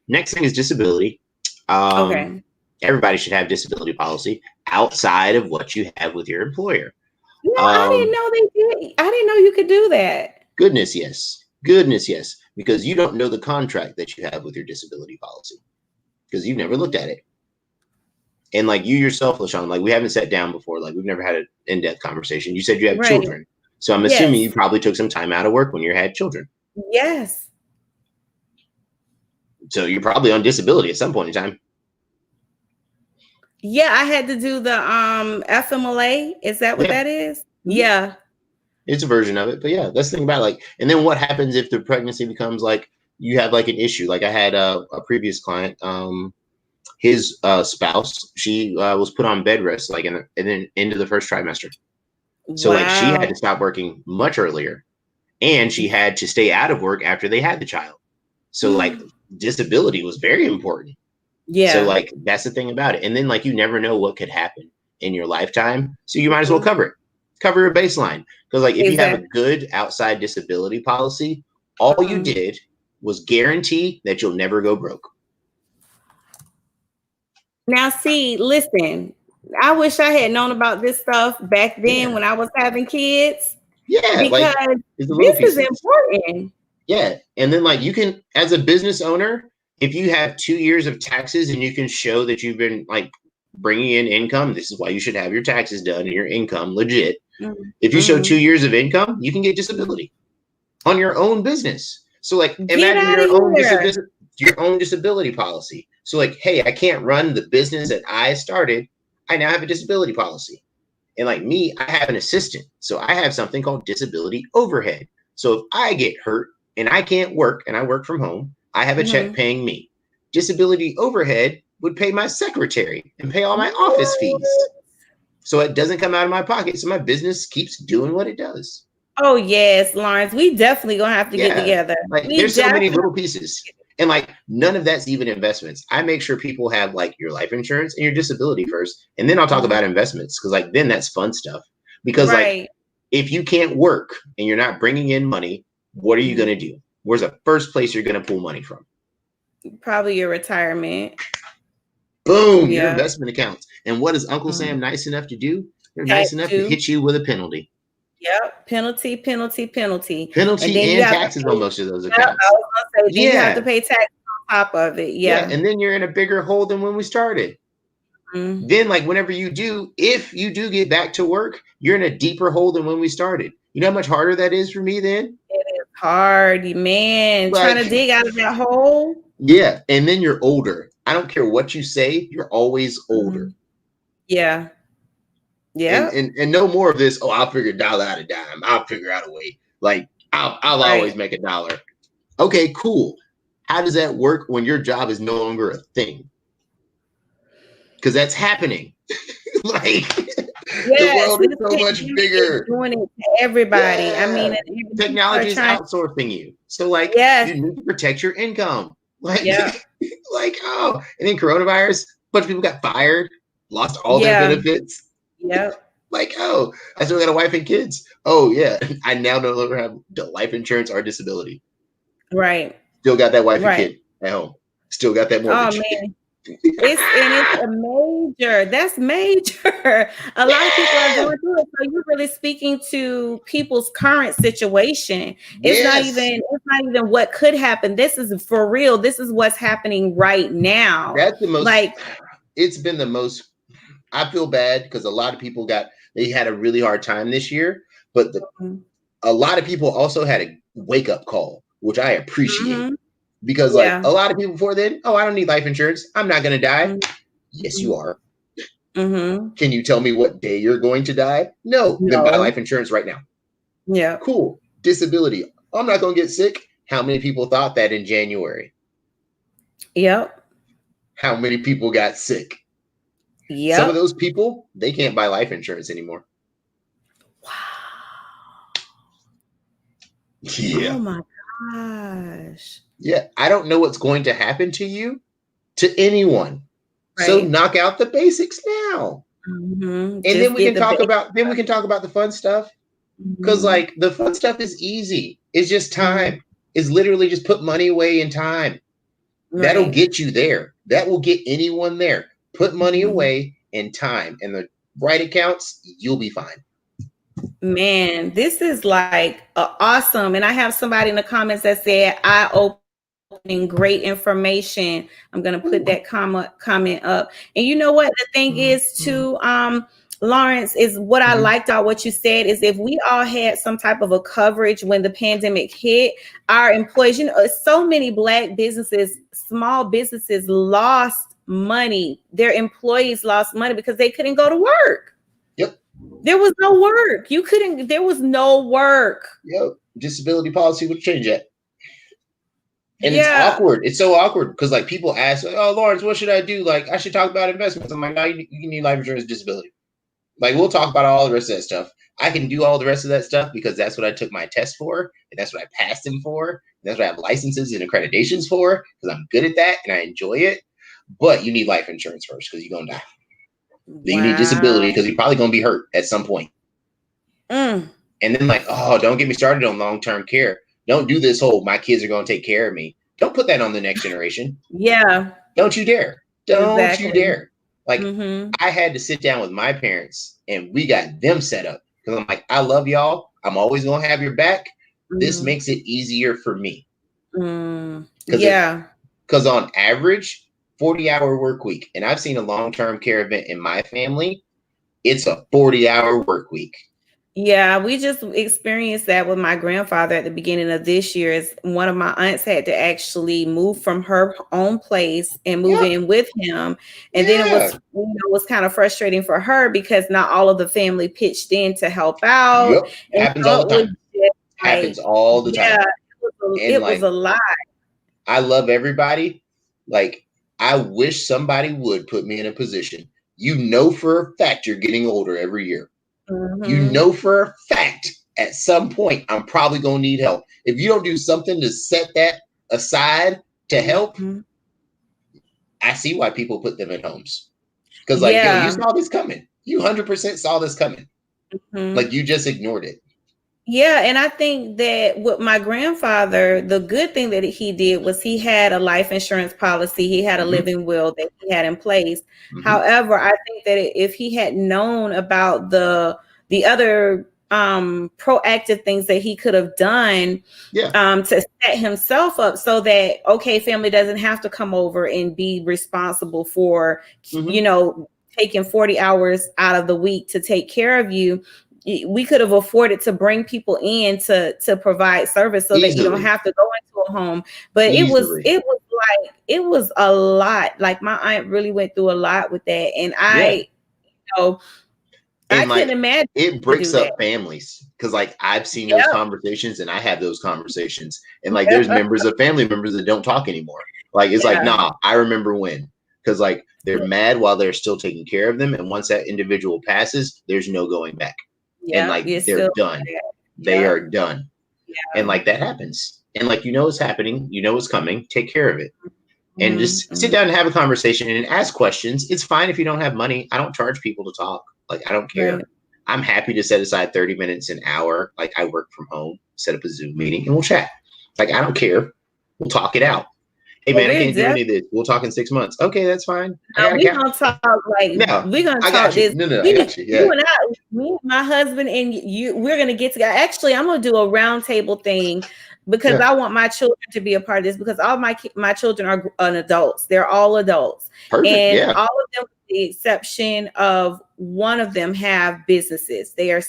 Next thing is disability. Okay. Everybody should have disability policy outside of what you have with your employer. Yeah, I didn't know they did. I didn't know you could do that. Goodness, yes. Because you don't know the contract that you have with your disability policy because you've never looked at it. And like you yourself, LaShawn, like we haven't sat down before. Like we've never had an in-depth conversation. You said you have children. So I'm assuming you probably took some time out of work when you had children. Yes. So you're probably on disability at some point in time. Yeah, I had to do the FMLA. Is that what that is? Mm-hmm. Yeah. It's a version of it. But yeah, that's the thing about like, and then what happens if the pregnancy becomes like you have like an issue? Like I had a previous client, his spouse, she was put on bed rest like and then into the first trimester. So like she had to stop working much earlier and she had to stay out of work after they had the child. So like disability was very important. Yeah. So like that's the thing about it. And then like you never know what could happen in your lifetime. So you might as well cover a baseline. Because like if you have a good outside disability policy, all you did was guarantee that you'll never go broke. Now see, listen. I wish I had known about this stuff back then when I was having kids. Yeah, because like, this is important. Yeah, and then like you can, as a business owner, if you have 2 years of taxes and you can show that you've been like bringing in income, this is why you should have your taxes done and your income legit. If you show 2 years of income, you can get disability on your own business. So like imagine your own disability policy. So like, hey, I can't run the business that I started. I now have a disability policy. And like me, I have an assistant. So I have something called disability overhead. So if I get hurt and I can't work and I work from home, I have a check paying me. Disability overhead would pay my secretary and pay all my office fees. So it doesn't come out of my pocket. So my business keeps doing what it does. Oh, yes, Lawrence. We definitely going to have to get together. Like, there's so many little pieces. And like none of that's even investments. I make sure people have like your life insurance and your disability first. And then I'll talk about investments because like then that's fun stuff. Because like if you can't work and you're not bringing in money, what are you going to do? Where's the first place you're going to pull money from? Probably your retirement. Boom, your investment accounts. And what is Uncle Sam nice enough to do? They're nice enough to hit you with a penalty. Yep, penalty. Penalty and taxes on most of those accounts. I was gonna say, you have to pay taxes on top of it. Yeah, and then you're in a bigger hole than when we started. Then, like whenever you do, if you do get back to work, you're in a deeper hole than when we started. You know how much harder that is for me then? It is hard, man. Like, trying to dig out of that hole. Yeah, and then you're older. I don't care what you say, you're always older. Yeah. Yeah. And no more of this, I'll figure $1 out a dime. I'll figure out a way. Like, I'll always make $1. Okay, cool. How does that work when your job is no longer a thing? Because that's happening. Like, the world is so much bigger. Doing it to everybody. Yeah. I mean, technology is outsourcing you. So, like, you need to protect your income. Like, like, and then coronavirus, a bunch of people got fired, lost all their benefits. Yep. Like, I still got a wife and kids. Oh, yeah. I now no longer have life insurance or disability. Right. Still got that wife and kid at home. Still got that mortgage. Oh, man. It's a major. That's major. A lot of people are going through it. So you're really speaking to people's current situation. Yes. It's not even what could happen. This is for real. This is what's happening right now. That's the most. Like, it's been the most. I feel bad because a lot of people they had a really hard time this year, but a lot of people also had a wake up call, which I appreciate. Because like a lot of people before then, I don't need life insurance. I'm not going to die. Yes, you are. Can you tell me what day you're going to die? No. Then buy life insurance right now. Yeah. Cool. Disability. I'm not going to get sick. How many people thought that in January? Yep. How many people got sick? Yep. Some of those people, they can't buy life insurance anymore. Wow. Yeah. Oh my gosh. Yeah, I don't know what's going to happen to you, to anyone. Right. So knock out the basics now, and then we can talk about the fun stuff. Because like the fun stuff is easy. It's just time. It's literally just put money away in time. Right. That'll get you there. That will get anyone there. Put money away in time, and the right accounts, you'll be fine. Man, this is like awesome. And I have somebody in the comments that said eye-opening, great information. I'm going to put that comment up. And you know what the thing is too, Lawrence, is what I liked about what you said is if we all had some type of a coverage when the pandemic hit, our employees, so many Black businesses, small businesses lost money. Their employees lost money because they couldn't go to work. Yep. There was no work. There was no work. Yep. Disability policy would change that. And it's awkward. It's so awkward because like people ask, oh, Lawrence, what should I do? Like, I should talk about investments. I'm like, no, you need life insurance, disability. Like, we'll talk about all the rest of that stuff. I can do all the rest of that stuff because that's what I took my test for. And that's what I passed them for. And that's what I have licenses and accreditations for because I'm good at that and I enjoy it. But you need life insurance first because you're going to die. Wow. Then you need disability because you're probably going to be hurt at some point. And then like, oh, don't get me started on long-term care. Don't do this whole, my kids are going to take care of me. Don't put that on the next generation. Yeah. Don't you dare. Don't you dare. Like, I had to sit down with my parents and we got them set up because I'm like, I love y'all. I'm always going to have your back. This makes it easier for me. Because on average, 40-hour work week. And I've seen a long-term care event in my family. It's a 40-hour work week. Yeah, we just experienced that with my grandfather at the beginning of this year. Is one of my aunts had to actually move from her own place and move in with him. And then it was kind of frustrating for her because not all of the family pitched in to help out. Happens all the time. Happens all the time. It was a lot. I love everybody. Like, I wish somebody would put me in a position. You know for a fact you're getting older every year. You know for a fact at some point I'm probably going to need help. If you don't do something to set that aside to help, I see why people put them in homes. Because like, yo, you saw this coming. You 100% saw this coming. Like you just ignored it. Yeah, and I think that with my grandfather, the good thing that he did was he had a life insurance policy. He had a living will that he had in place. However, I think that if he had known about the other proactive things that he could have done to set himself up so that, okay, family doesn't have to come over and be responsible for, taking 40 hours out of the week to take care of you. We could have afforded to bring people in to provide service so that you don't have to go into a home. But it was a lot. Like my aunt really went through a lot with that. And I couldn't imagine. It breaks up families because like I've seen those conversations and I have those conversations. And like there's members of family members that don't talk anymore. Like it's like, nah, I remember when. Because like they're mad while they're still taking care of them. And once that individual passes, there's no going back. And like they're done. They are done. And like that happens. And like it's happening, it's coming. Take care of it. And just sit down and have a conversation and ask questions. It's fine if you don't have money. I don't charge people to talk. Like I don't care. I'm happy to set aside 30 minutes, an hour. Like I work from home, set up a Zoom meeting and we'll chat. Like I don't care. We'll talk it out. Hey Well, man, I we're can't do any definitely of this. We'll talk in 6 months. Okay, that's fine. I got a we couch. gonna talk like No, we're gonna I talk got you. this. No, I got you. Yeah. You and I, me, and my husband, and you, we're gonna get together. Actually, I'm gonna do a round table thing because Yeah. I want my children to be a part of this because all my children are adults. They're all adults, Perfect. and Yeah. all of them, with the exception of one of them, have businesses. They are,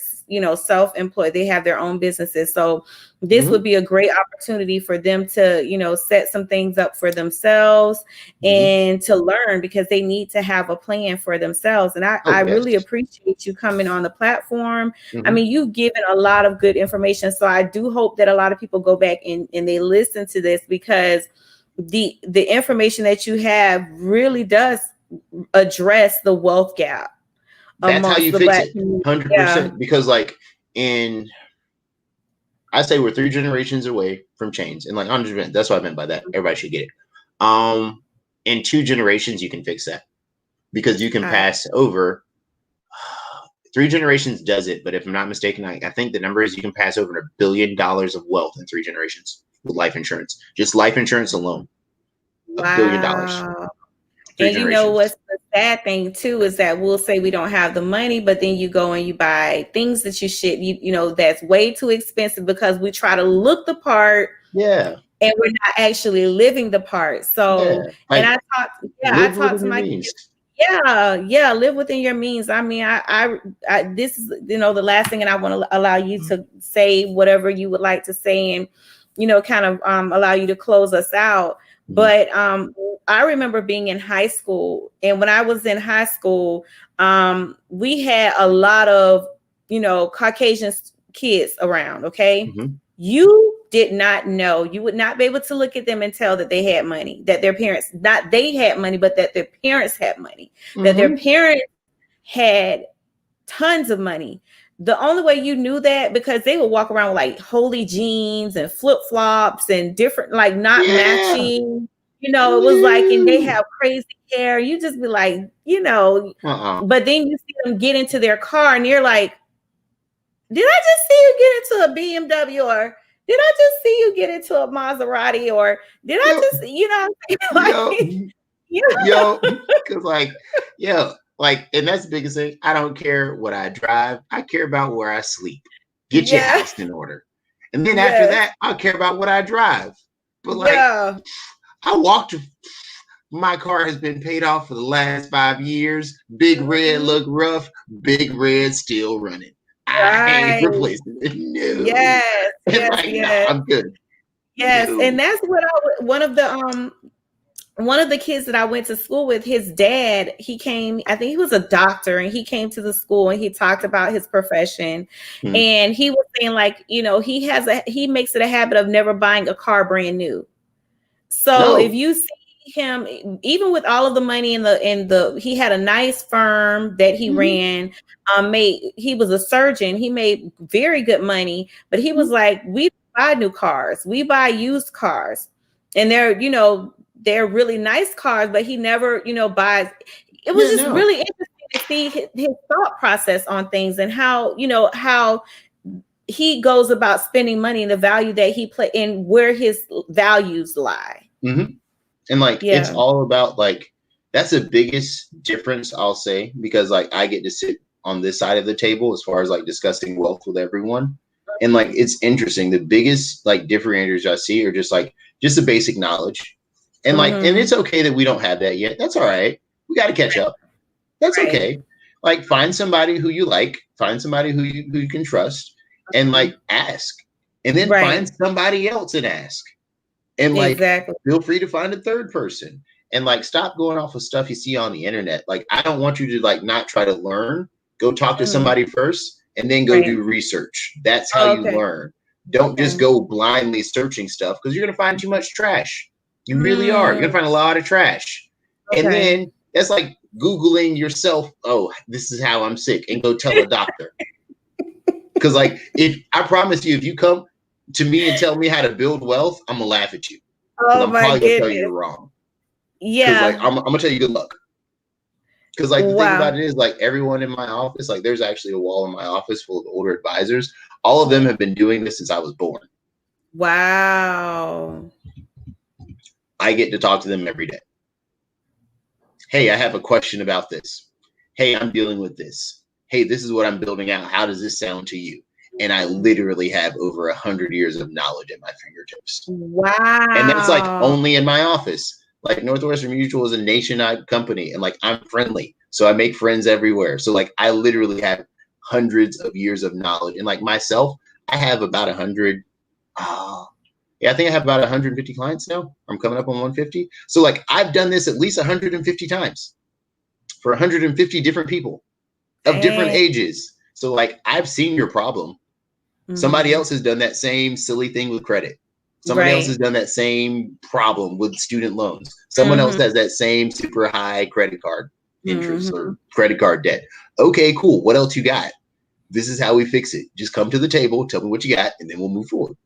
self-employed. They have their own businesses. So this would be a great opportunity for them to, set some things up for themselves and to learn because they need to have a plan for themselves. And I Oh, yes. really appreciate you coming on the platform. I Mhm. mean, you've given a lot of good information. So I do hope that a lot of people go back and they listen to this because the information that you have really does address the wealth gap That's how amongst you the fix Black it. community. 100%. Because like I say we're 3 generations away from chains. And like 100%, that's what I meant by that. Everybody should get it. In 2 generations, you can fix that because you can All right. pass over 3 generations does it. But if I'm not mistaken, I think the number is you can pass over $1 billion of wealth in 3 generations with life insurance, just life insurance alone. $1 billion. Wow. 3 And generations. what's the sad thing too is that we'll say we don't have the money, but then you go and you buy things that that's way too expensive because we try to look the part. Yeah. And we're not actually living the part. So, Yeah. Like, and I live talked within to your my means. kids. Yeah, live within your means. I mean, I this is the last thing, and I want to allow you to say whatever you would like to say, and kind of allow you to close us out. But I remember being in high school, and when I was in high school, we had a lot of Caucasian kids around. Okay, you did not know. You would not be able to look at them and tell that they had money, that their parents, not they had money, but that their parents had money, that their parents had tons of money. The only way you knew that because they would walk around with like holy jeans and flip-flops and different, like not matching, it was like, and they have crazy hair. You just be like, but then you see them get into their car and you're like, did I just see you get into a BMW or did I just see you get into a Maserati or did I just, because and that's the biggest thing. I don't care what I drive. I care about where I sleep. Get your house in order. And then after that, I care about what I drive. But I walked. My car has been paid off for the last 5 years. Big Red look rough. Big Red still running. I ain't replacing it. No. Yes. No, I'm good. Yes, no. And that's what one of the kids that I went to school with, his dad, he came, I think he was a doctor, and he came to the school and he talked about his profession. And he was saying like, he makes it a habit of never buying a car brand new. So if you see him, even with all of the money he had a nice firm that he ran, he was a surgeon. He made very good money, but he was like, we buy new cars, we buy used cars, and they're really nice cars, but he never, buys. It was really interesting to see his thought process on things and how he goes about spending money and the value that he put in where his values lie. And it's all about that's the biggest difference, I'll say, because I get to sit on this side of the table as far as discussing wealth with everyone. And it's interesting. The biggest differentiators I see are just the basic knowledge. And and it's okay that we don't have that yet. That's all right. We got to catch up. That's okay. Find somebody who you like, find somebody who you can trust, and ask. And then find somebody else and ask. And feel free to find a third person and stop going off of stuff you see on the internet. I don't want you to not try to learn. Go talk to somebody first and then go do research. That's how you learn. Don't just go blindly searching stuff because you're going to find too much trash. You really are. You're going to find a lot of trash. And then that's like Googling yourself. Oh, this is how I'm sick, and go tell a doctor. Because if I promise you, if you come to me and tell me how to build wealth, I'm gonna laugh at you. Oh I'm my probably goodness. gonna tell you you're wrong. Yeah. I'm gonna tell you good luck. Because the thing about it is everyone in my office, there's actually a wall in my office full of older advisors. All of them have been doing this since I was born. Wow. I get to talk to them every day. Hey, I have a question about this. Hey, I'm dealing with this. Hey, this is what I'm building out. How does this sound to you? And I literally have over 100 years of knowledge at my fingertips. Wow. And that's like only in my office. Like Northwestern Mutual is a nationwide company, and like I'm friendly, so I make friends everywhere. So like I literally have hundreds of years of knowledge. And like myself, I have about 100. Yeah, I think I have about 150 clients now. I'm coming up on 150. So like I've done this at least 150 times for 150 different people of different ages. So like I've seen your problem. Somebody else has done that same silly thing with credit. Somebody else has done that same problem with student loans. Someone else has that same super high credit card interest or credit card debt. Okay, cool. What else you got? This is how we fix it. Just come to the table, tell me what you got, and then we'll move forward.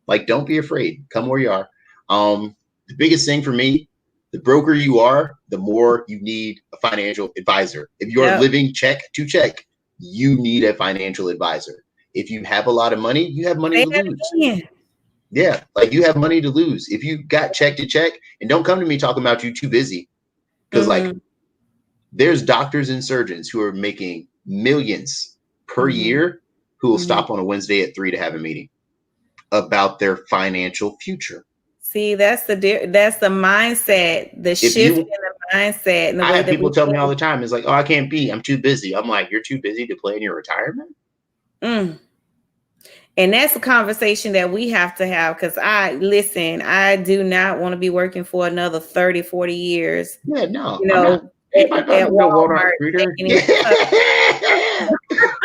Like, don't be afraid. Come where you are. The biggest thing for me, the broker you are, the more you need a financial advisor. If you're living check to check, you need a financial advisor. If you have a lot of money, you have money to lose. Yeah, like you have money to lose. If you got check to check, and don't come to me talking about you too busy, because like there's doctors and surgeons who are making millions per year who will stop on a Wednesday at 3 to have a meeting about their financial future. See, that's the mindset, the shift in the mindset. And the I way have that people tell me all the time, it's like, oh, I can't be, I'm too busy. I'm like, you're too busy to plan your retirement? And that's a conversation that we have to have, because I do not want to be working for another 30, 40 years. Yeah, no. You know, at Walmart greeters.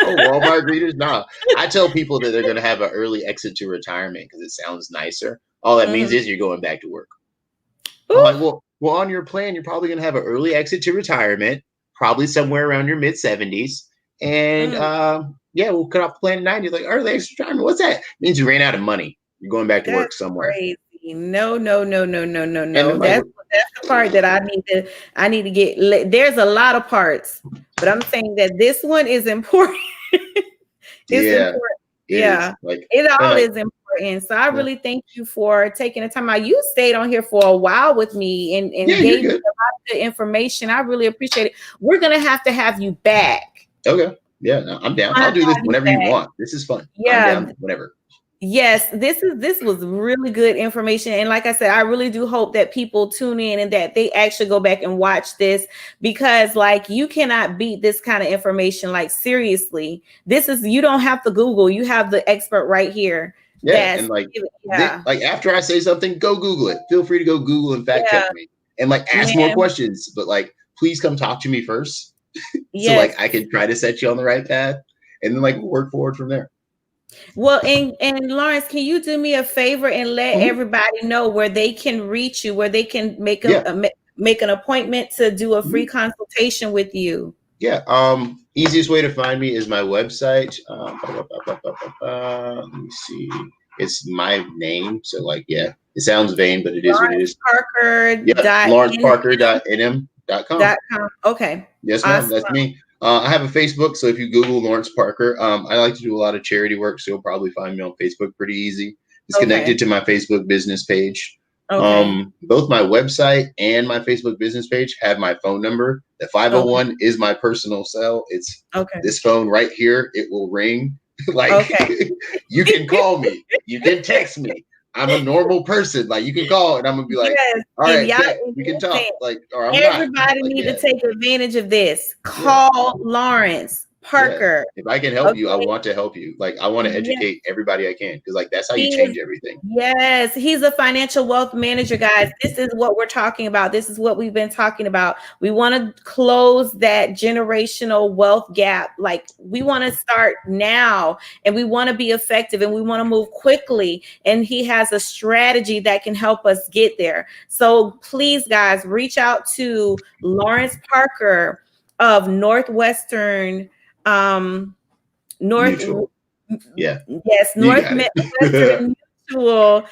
Oh, Walmart greeters? No. I tell people that they're going to have an early exit to retirement because it sounds nicer. All that means is you're going back to work. I'm like, well, on your plan, you're probably going to have an early exit to retirement, probably somewhere around your mid 70s. And yeah, we'll cut off the plan at 90. Like, early exit to retirement, what's that? It means you ran out of money. You're going back to work somewhere. Crazy. No. That's the part that I need to get. There's a lot of parts, but I'm saying that this one is important. Important. It all is important. So I really thank you for taking the time out. You stayed on here for a while with me and gave me a lot of good information. I really appreciate it. We're gonna have to have you back. Okay. Yeah, no, I'm down. I'll do this whenever you want. This is fun. Yeah. I'm down whenever. Yes, this was really good information. And like I said, I really do hope that people tune in and that they actually go back and watch this, because like you cannot beat this kind of information. Like seriously, you don't have to Google, you have the expert right here. Yeah. And like, like after I say something, go Google it. Feel free to go Google and fact check me and like ask more questions, but like, please come talk to me first. So like I can try to set you on the right path and then like we'll work forward from there. Well, and Lawrence, can you do me a favor and let everybody know where they can reach you, where they can make an appointment to do a free consultation with you? Yeah. Easiest way to find me is my website. Let me see. It's my name. So like, yeah, it sounds vain, but it is what it is. LawrenceParker.nm.com. Okay. Yes, ma'am. Awesome. That's me. I have a Facebook, so if you Google Lawrence Parker, I like to do a lot of charity work, so you'll probably find me on Facebook pretty easy. It's connected to my Facebook business page. Both my website and my Facebook business page have my phone number. The 501 is my personal cell. It's this phone right here. It will ring. Like you can call me. You can text me. I'm a normal person. Like you can call and I'm gonna be like, all right, we can talk. Like, or I'm everybody need to take advantage of this. Call Lawrence Parker. If I can help you, I want to help you. Like I want to educate everybody I can, because like that's how you change everything. Yes, he's a financial wealth manager, guys. This is what we're talking about. This is what we've been talking about. We want to close that generational wealth gap. Like we want to start now, and we want to be effective, and we want to move quickly. And he has a strategy that can help us get there. So please, guys, reach out to Lawrence Parker of Northwestern Mutual. Northwestern Mutual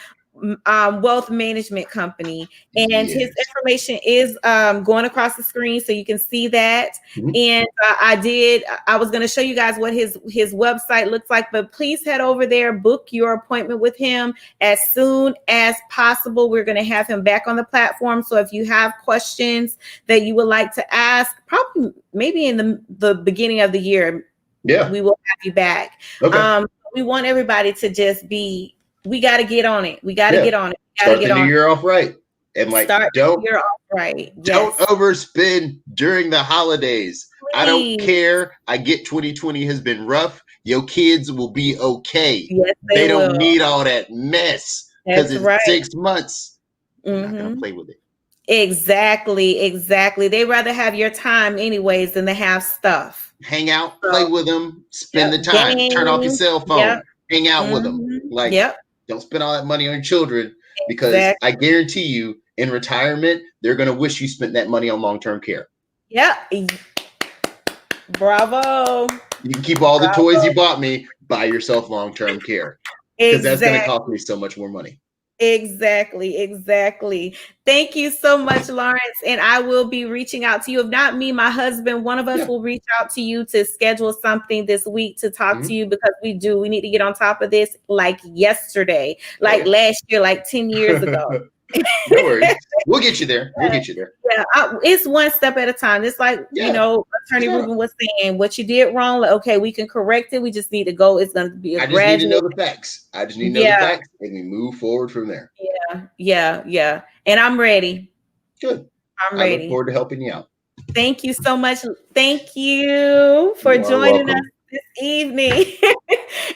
wealth management company, and Yes. his information is going across the screen so you can see that. Mhm. And I was going to show you guys what his website looks like, but please head over there, book your appointment with him as soon as possible. We're going to have him back on the platform, so if you have questions that you would like to ask, probably maybe in the beginning of the year, we will have you back. Okay. We want everybody to just be, we got to get on it. We got to get on it. Start the new year off right. And like, start don't, the year off right. Don't overspend during the holidays. Please. I don't care. I get 2020 has been rough. Your kids will be okay. Yes, they don't need all that mess because it's 6 months. They're not going to play with it. Exactly. They'd rather have your time anyways than to have stuff. Hang out, play with them, spend the time, turn off your cell phone, hang out with them. Like, don't spend all that money on children because I guarantee you in retirement, they're going to wish you spent that money on long-term care. Bravo. You can keep all the toys you bought me, buy yourself long-term care because that's going to cost me so much more money. Exactly. Thank you so much, Lawrence. And I will be reaching out to you. If not me, my husband, one of us will reach out to you to schedule something this week to talk to you, because we need to get on top of this like yesterday, like last year, like 10 years ago. No worries. We'll get you there. Yeah, it's one step at a time. It's like, Attorney Ruben was saying, what you did wrong, like, okay, we can correct it. We just need to go. It's going to be I just need to know the facts. And we move forward from there. Yeah. And I'm ready. Good. I'm ready. I look forward to helping you out. Thank you so much. Thank you for joining us this evening.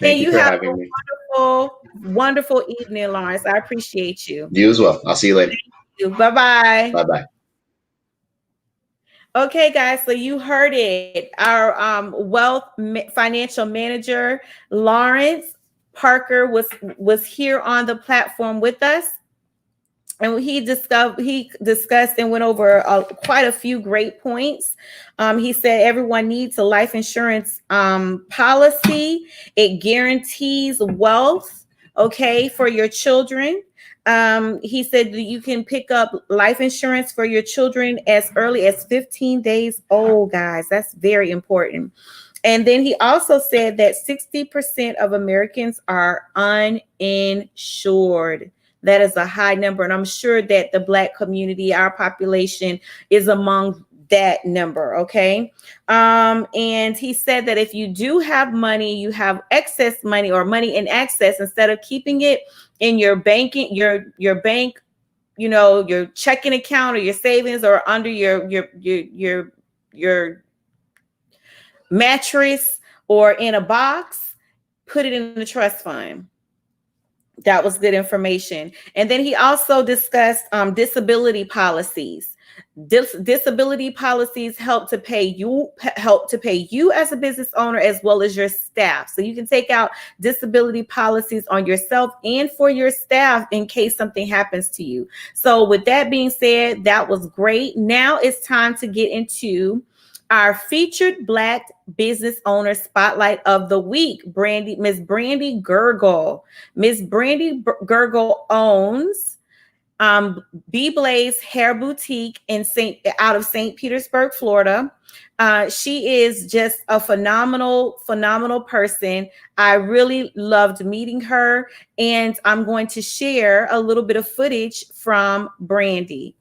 And you have a wonderful evening, Lawrence. I appreciate you. You as well. I'll see you later. Thank you. Bye-bye. Bye-bye. Okay, guys, so you heard it. Our financial manager, Lawrence Parker, was here on the platform with us. And he discussed and went over quite a few great points. He said everyone needs a life insurance policy. It guarantees wealth, for your children. He said that you can pick up life insurance for your children as early as 15 days old, guys. That's very important. And then he also said that 60% of Americans are uninsured. That is a high number. And I'm sure that the Black community, our population, is among that number. Okay. And he said that if you do have money, you have excess money or money in excess, instead of keeping it in your banking, your bank, your checking account or your savings or under your mattress or in a box, put it in the trust fund. That was good information. And then he also discussed disability policies. Disability policies help to pay you as a business owner as well as your staff. So you can take out disability policies on yourself and for your staff in case something happens to you. So with that being said, that was great. Now it's time to get into our featured Black business owner spotlight of the week, Miss Brandy Gergel. Miss Brandy Gergel owns B Blaze Hair Boutique out of St. Petersburg, Florida. She is just a phenomenal person. I really loved meeting her, and I'm going to share a little bit of footage from Brandy.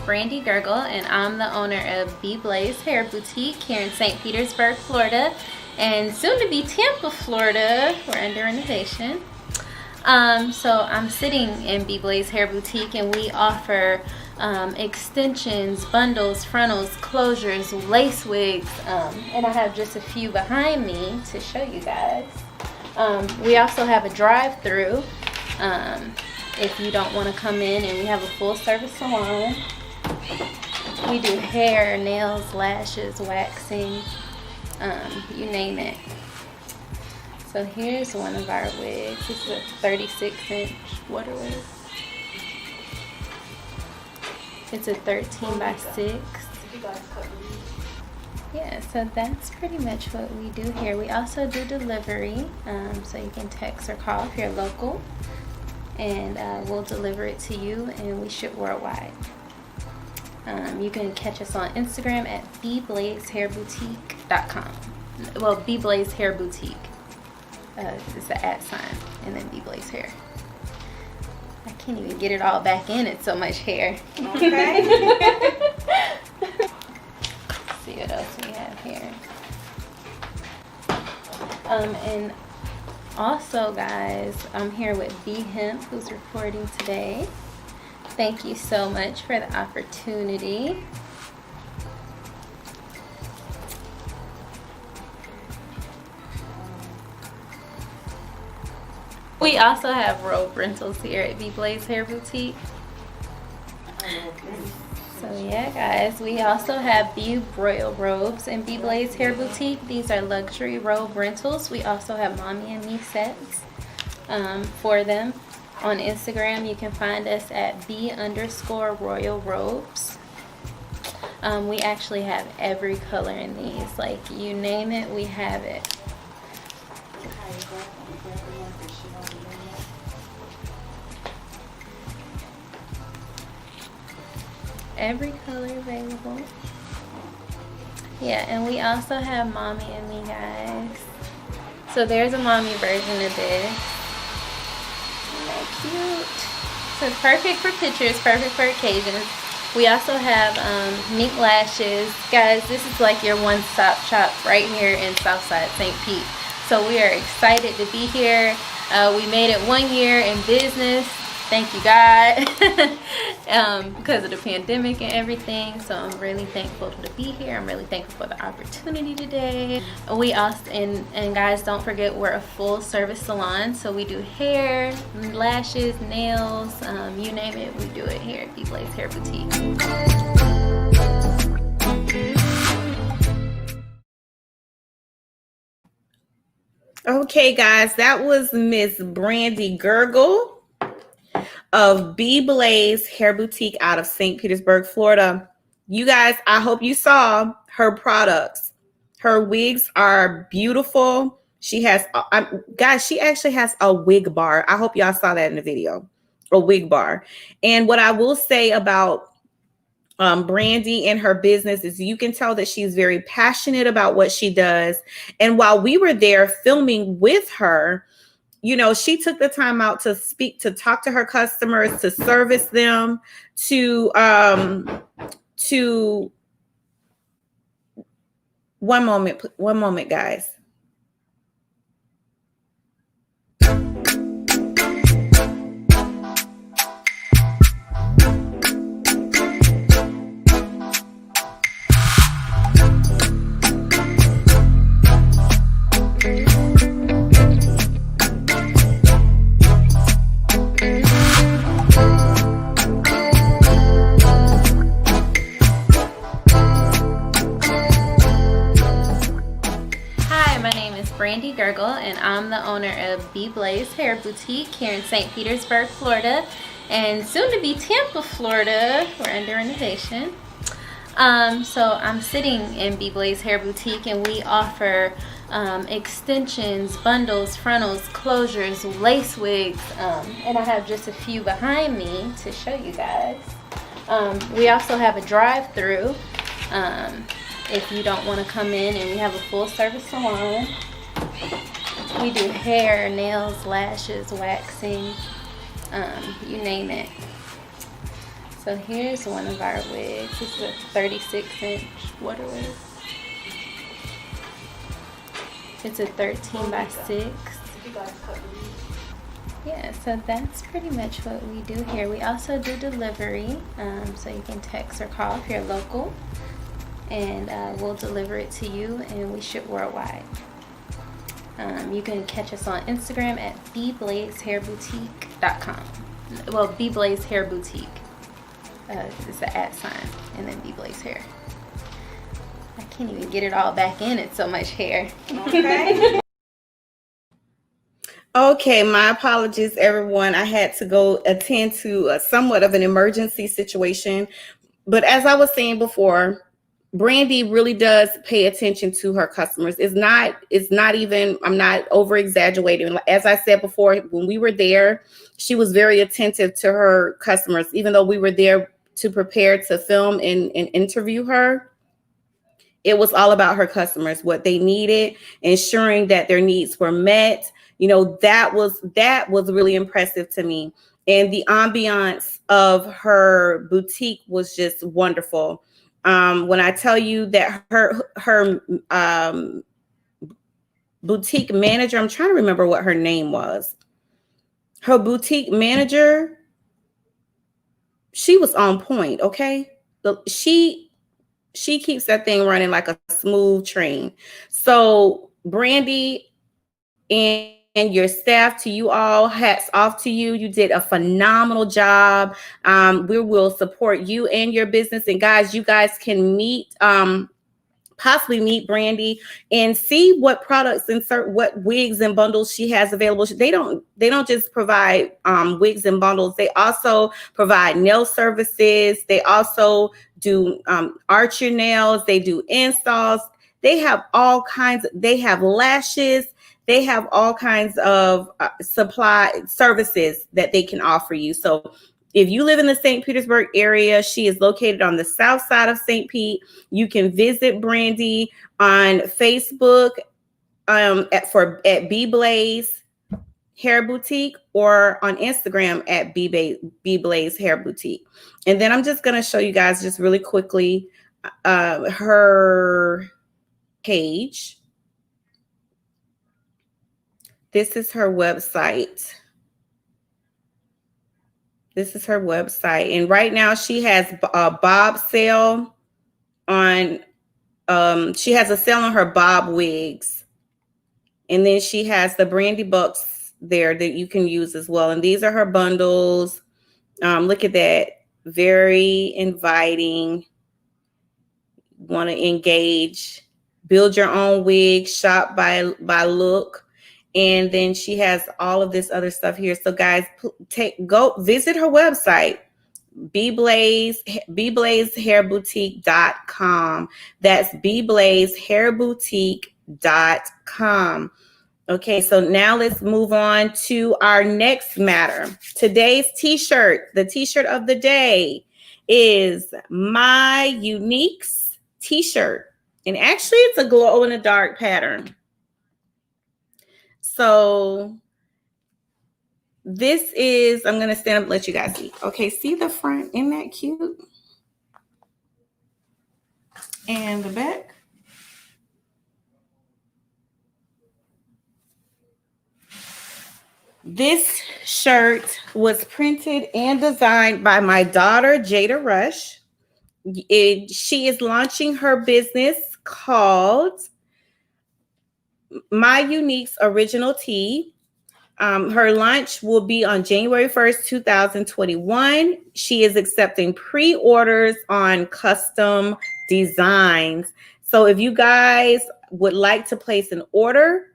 Brandy Gergel, and I'm the owner of B Blaze Hair Boutique here in St. Petersburg, Florida, and soon to be Tampa, Florida. We're under renovation. So I'm sitting in B Blaze Hair Boutique, and we offer extensions, bundles, frontals, closures, lace wigs, and I have just a few behind me to show you guys. We also have a drive-through. if you don't want to come in, and we have a full service salon. We do hair, nails, lashes, waxing, you name it. So here's one of our wigs. This is a 36-inch water wig. It's a 13 by 6. Yeah, so that's pretty much what we do here. We also do delivery, so you can text or call if you're local, and we'll deliver it to you, and we ship worldwide. You can catch us on Instagram at bblazeHairBoutique.com. Well, bblaze hair boutique. It's the @ sign, and then bblaze hair. I can't even get it all back in. It's so much hair. Okay. Let's see what else we have here. And also, guys, I'm here with B Hemp, who's recording today. Thank you so much for the opportunity. We also have robe rentals here at B-Blaze Hair Boutique. So yeah, guys, we also have B-Royal Robes and B-Blaze Hair Boutique. These are luxury robe rentals. We also have mommy and me sets for them. On Instagram, you can find us at B_Royal Robes. We actually have every color in these. Like, you name it, we have it. Every color available. Yeah, and we also have mommy and me, guys. So there's a mommy version of this. Isn't that cute? So it's perfect for pictures, perfect for occasions. We also have mink lashes. Guys, this is like your one-stop shop right here in Southside St. Pete. So we are excited to be here. We made it 1 year in business. Thank you, God, because of the pandemic and everything. So I'm really thankful to be here. I'm really thankful for the opportunity today. We also, and guys, don't forget, we're a full service salon. So we do hair, lashes, nails, you name it, we do it here at B-Blaze Hair Boutique. Okay, guys, that was Miss Brandy Gurgle of B-Blaze Hair Boutique out of St. Petersburg, Florida. You guys, I hope you saw her products. Her wigs are beautiful. She has, guys, she actually has a wig bar. I hope y'all saw that in the video, a wig bar. And what I will say about Brandy and her business is you can tell that she's very passionate about what she does. And while we were there filming with her, you know, she took the time out to speak, to talk to her customers, to service them, to one moment, guys. Brandy Gurgle, and I'm the owner of B-Blaze Hair Boutique here in St. Petersburg, Florida, and soon to be Tampa, Florida. We're under renovation. So I'm sitting in B-Blaze Hair Boutique, and we offer extensions, bundles, frontals, closures, lace wigs, and I have just a few behind me to show you guys. We also have a drive-through if you don't want to come in, and we have a full service salon. We do hair, nails, lashes, waxing, you name it. So here's one of our wigs. This is a 36-inch water wig. It's a 13 by 6. Yeah, so that's pretty much what we do here. We also do delivery, so you can text or call if you're local, and we'll deliver it to you, and we ship worldwide. You can catch us on Instagram at bblazeHairBoutique.com. Well, B Blaze Hair Boutique. It's the @ sign, and then B Blaze Hair. I can't even get it all back in. It's so much hair. Okay. Okay, my apologies, everyone. I had to go attend to somewhat of an emergency situation. But as I was saying before, Brandy really does pay attention to her customers. It's not even, I'm not over exaggerating. As I said before, when we were there, she was very attentive to her customers, even though we were there to prepare to film and interview her. It was all about her customers, what they needed, ensuring that their needs were met. You know, that was really impressive to me. And the ambiance of her boutique was just wonderful. When I tell you that her boutique manager, I'm trying to remember what her name was. Her boutique manager, she was on point. Okay, she keeps that thing running like a smooth train. So Brandy and your staff, to you all, hats off to you. You did a phenomenal job. We will support you and your business. And guys, you guys can possibly meet Brandy and see what products what wigs and bundles she has available. They don't just provide wigs and bundles. They also provide nail services. They also do arch your nails. They do installs. They have all kinds. They have lashes. They have all kinds of supply services that they can offer you. So if you live in the St. Petersburg area, she is located on the south side of St. Pete. You can visit Brandy on Facebook at B Blaze Hair Boutique, or on Instagram at B Blaze Hair Boutique. And then I'm just going to show you guys just really quickly her page. This is her website. This is her website. And right now she has a bob sale on, she has a sale on her bob wigs. And then she has the Brandy Bucks there that you can use as well. And these are her bundles. Look at that. Very inviting. Want to engage. Build your own wig. Shop by look. And then she has all of this other stuff here. So guys, go visit her website, bblazeHairBoutique.com. That's bblazeHairBoutique.com. Okay, so now let's move on to our next matter. Today's t-shirt, the t-shirt of the day, is My Unique's t-shirt. And actually it's a glow in the dark pattern. So this is, I'm going to stand up and let you guys see. Okay, see the front? Isn't that cute? And the back. This shirt was printed and designed by my daughter, Jada Rush. She is launching her business called My Unique's Original Tea. Her launch will be on January 1st, 2021. She is accepting pre-orders on custom designs. So if you guys would like to place an order,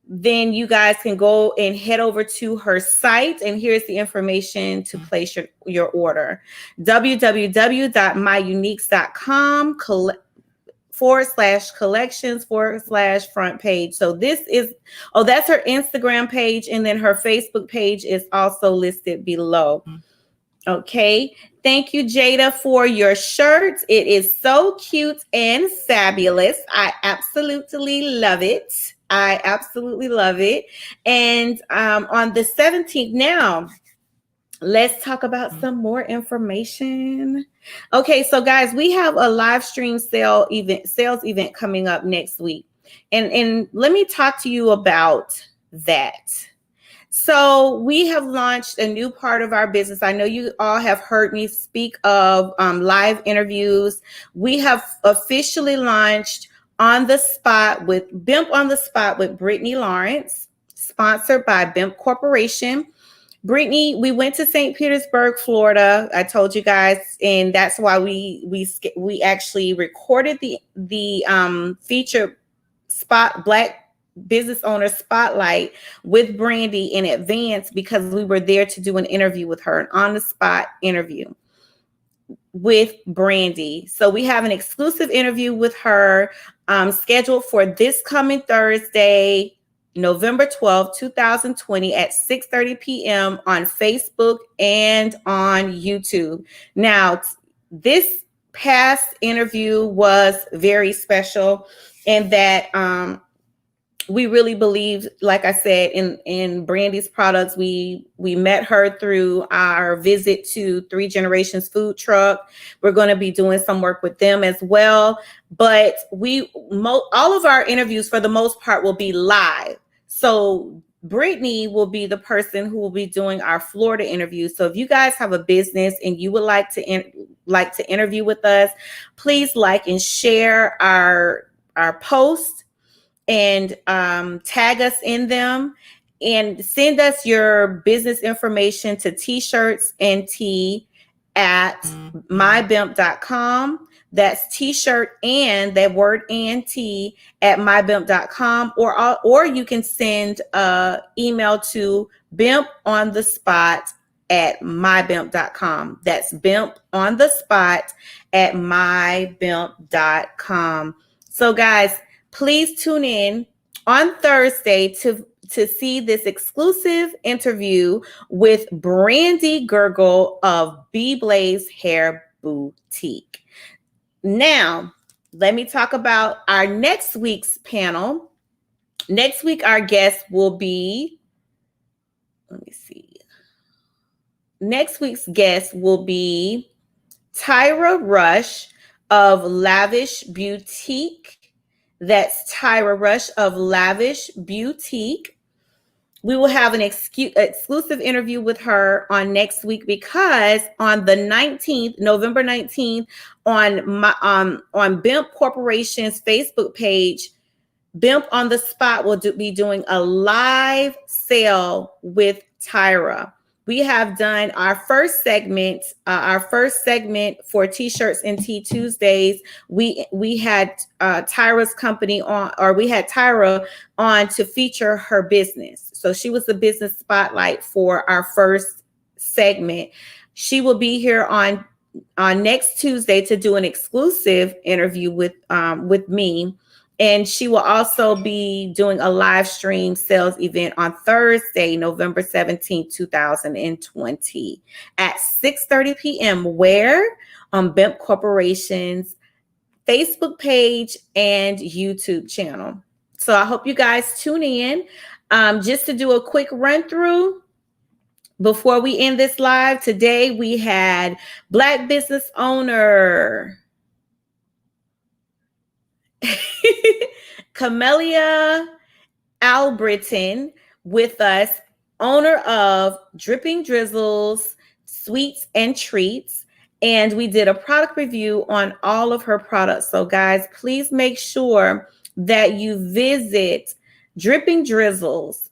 then you guys can go and head over to her site. And here's the information to place your order. www.myuniques.com /collections/front page. So this is, that's her Instagram page. And then her Facebook page is also listed below. Okay. Thank you, Jada, for your shirt. It is so cute and fabulous. I absolutely love it. I absolutely love it. And on the 17th now, let's talk about some more information. Okay, so guys, we have a live stream sales event coming up next week. And let me talk to you about that. So we have launched a new part of our business. I know you all have heard me speak of live interviews. We have officially launched On the Spot with BIMP on the Spot with Brittany Lawrence, sponsored by BIMP Corporation. Brittany, we went to St. Petersburg, Florida. I told you guys, and that's why we actually recorded the feature spot Black business owner spotlight with Brandy in advance because we were there to do an interview with her, an on the spot interview with Brandy. So we have an exclusive interview with her scheduled for this coming Thursday, November 12th, 2020 at 6:30 p.m. on Facebook and on YouTube. Now, this past interview was very special in that we really believe, like I said, in Brandy's products. We met her through our visit to Three Generations Food Truck. We're going to be doing some work with them as well. But all of our interviews, for the most part, will be live. So Brittany will be the person who will be doing our Florida interviews. So if you guys have a business and you would like to interview with us, please like and share our post and tag us in them and send us your business information to TeeShirtz and Tea at mybimp.com. That's T-shirt and that word and tea at mybimp.com, or you can send email to bimponthespot at mybimp.com. That's bimp on the spot at mybimp.com. So guys, please tune in on Thursday to see this exclusive interview with Brandy Gurgle of B Blaze Hair Boutique. Now, let me talk about our next week's panel. Next week, our guest will be, next week's guest will be Tyra Rush of Lavish Boutique. That's Tyra Rush of Lavish Boutique. We will have an exclusive interview with her on next week because on the 19th, November 19th, on BIMP Corporation's Facebook page, BIMP on the Spot will be doing a live sale with Tyra. We have done our first segment for T-Shirts and Tea Tuesdays. We had Tyra's company on, or we had Tyra on to feature her business. So she was the business spotlight for our first segment. She will be here on next Tuesday to do an exclusive interview with me. And she will also be doing a live stream sales event on Thursday, November 17th, 2020 at 6:30 p.m. Where? On BIMP Corporation's Facebook page and YouTube channel. So I hope you guys tune in. Just to do a quick run through before we end this live, today we had Black business owner Camellia Albritton with us, owner of Dripping Drizzles Sweets and Treats, and we did a product review on all of her products. So guys, please make sure that you visit Dripping Drizzles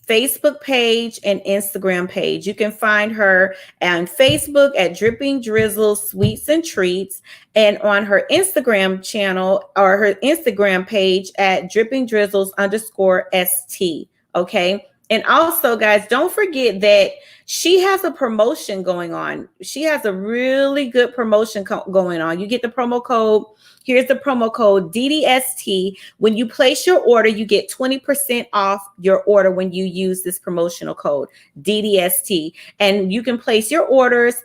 Facebook page and Instagram page. You can find her on Facebook at Dripping Drizzles Sweets and Treats, and on her Instagram channel or her Instagram page at Dripping Drizzles _ST. Okay. And also, guys, don't forget that she has a promotion going on. She has a really good promotion going on. You get the promo code. Here's the promo code DDST. When you place your order, you get 20% off your order when you use this promotional code DDST. And you can place your orders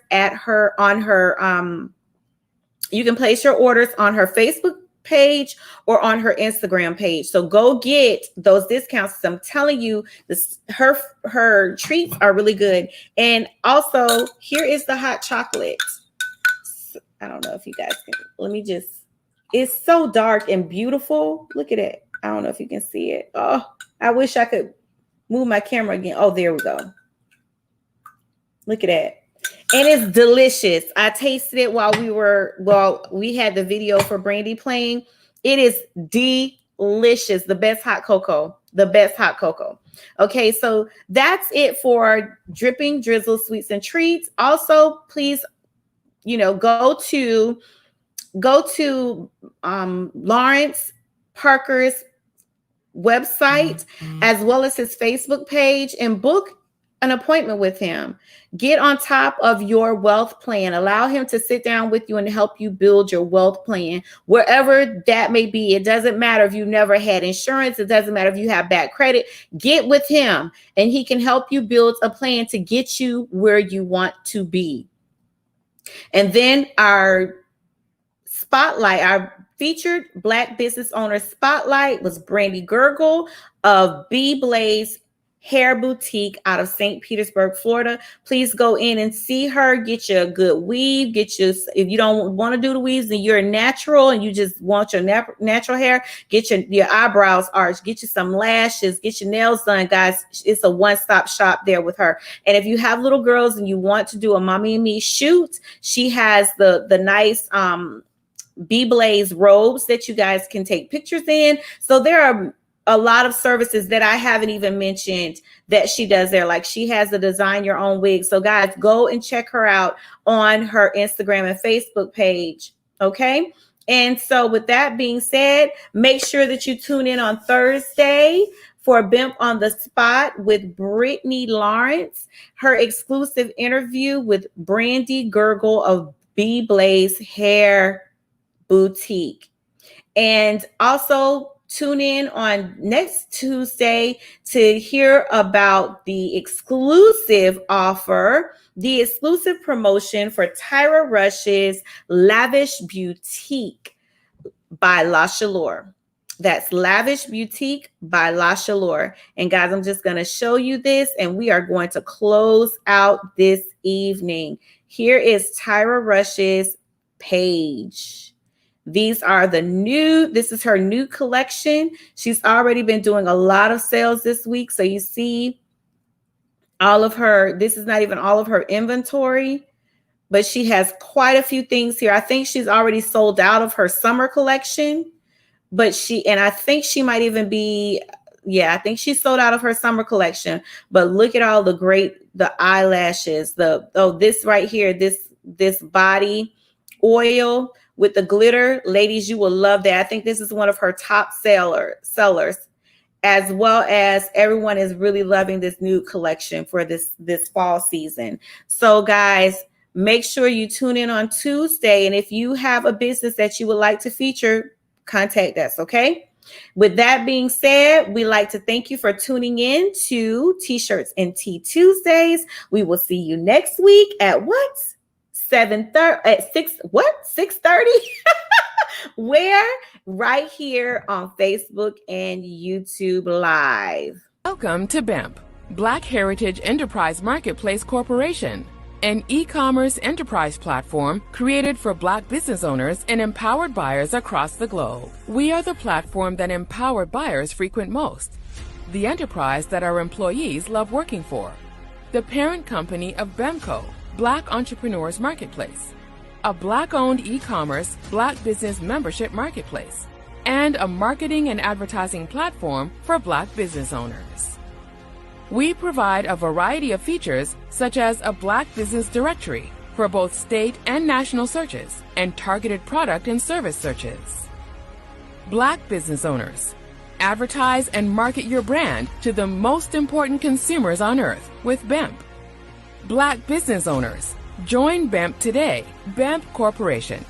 you can place your orders on her Facebook page or on her Instagram page. So go get those discounts. I'm telling you, her treats are really good. And also, here is the hot chocolate. I don't know if you guys can, it's so dark and beautiful. Look at it. I don't know if you can see it. Oh, I wish I could move my camera again. Oh, there we go. Look at that. And it's delicious. I tasted it while we had the video for Brandy playing. It is delicious. The best hot cocoa. The best hot cocoa. Okay, so that's it for Dripping Drizzle Sweets and Treats. Also, please, go to Lawrence Parker's website as well as his Facebook page and book an appointment with him. Get on top of your wealth plan. Allow him to sit down with you and help you build your wealth plan, wherever that may be. It doesn't matter if you never had insurance. It doesn't matter if you have bad credit. Get with him and he can help you build a plan to get you where you want to be. And then our spotlight, our featured Black business owner spotlight was Brandy Gurgle of B Blaze Hair Boutique out of St. Petersburg, Florida. Please go in and see her. Get you a good weave. If you don't want to do the weaves and you're natural and you just want your natural hair, get your eyebrows arched, get you some lashes, get your nails done, guys. It's a one-stop shop there with her. And if you have little girls and you want to do a mommy and me shoot, she has the nice B-Blaze robes that you guys can take pictures in. So there are a lot of services that I haven't even mentioned that she does there. Like she has a design your own wig. So guys, go and check her out on her Instagram and Facebook page. Okay. And so with that being said, make sure that you tune in on Thursday for Bimp on the Spot with Brittany Lawrence, her exclusive interview with Brandy Gurgle of B Blaze Hair Boutique. And also tune in on next Tuesday to hear about the exclusive offer, the exclusive promotion for Tyra Rush's Lavish Boutique by La Chaleur. That's Lavish Boutique by La Chaleur. And guys, I'm just going to show you this and we are going to close out this evening. Here is Tyra Rush's page. This is her new collection. She's already been doing a lot of sales this week. So you see this is not even all of her inventory, but she has quite a few things here. I think she's already sold out of her summer collection, I think she might even be, I think she sold out of her summer collection, but look at all the eyelashes, this right here, this body oil with the glitter. Ladies, you will love that. I think this is one of her top sellers, as well as everyone is really loving this new collection for this fall season. So guys, make sure you tune in on Tuesday. And if you have a business that you would like to feature, contact us, okay? With that being said, we'd like to thank you for tuning in to T-Shirts and Tea Tuesdays. We will see you next week at 6:30 where? Right here on Facebook and YouTube Live. Welcome to BEMP, Black Heritage Enterprise Marketplace Corporation, an e-commerce enterprise platform created for Black business owners and empowered buyers across the globe. We are the platform that empowered buyers frequent most, the enterprise that our employees love working for, the parent company of BEMCO, Black Entrepreneurs Marketplace, a Black-owned e-commerce Black business membership marketplace, and a marketing and advertising platform for Black business owners. We provide a variety of features such as a Black business directory for both state and national searches and targeted product and service searches. Black business owners, advertise and market your brand to the most important consumers on earth with BEMP. Black business owners, join BEMP today. BEMP Corporation,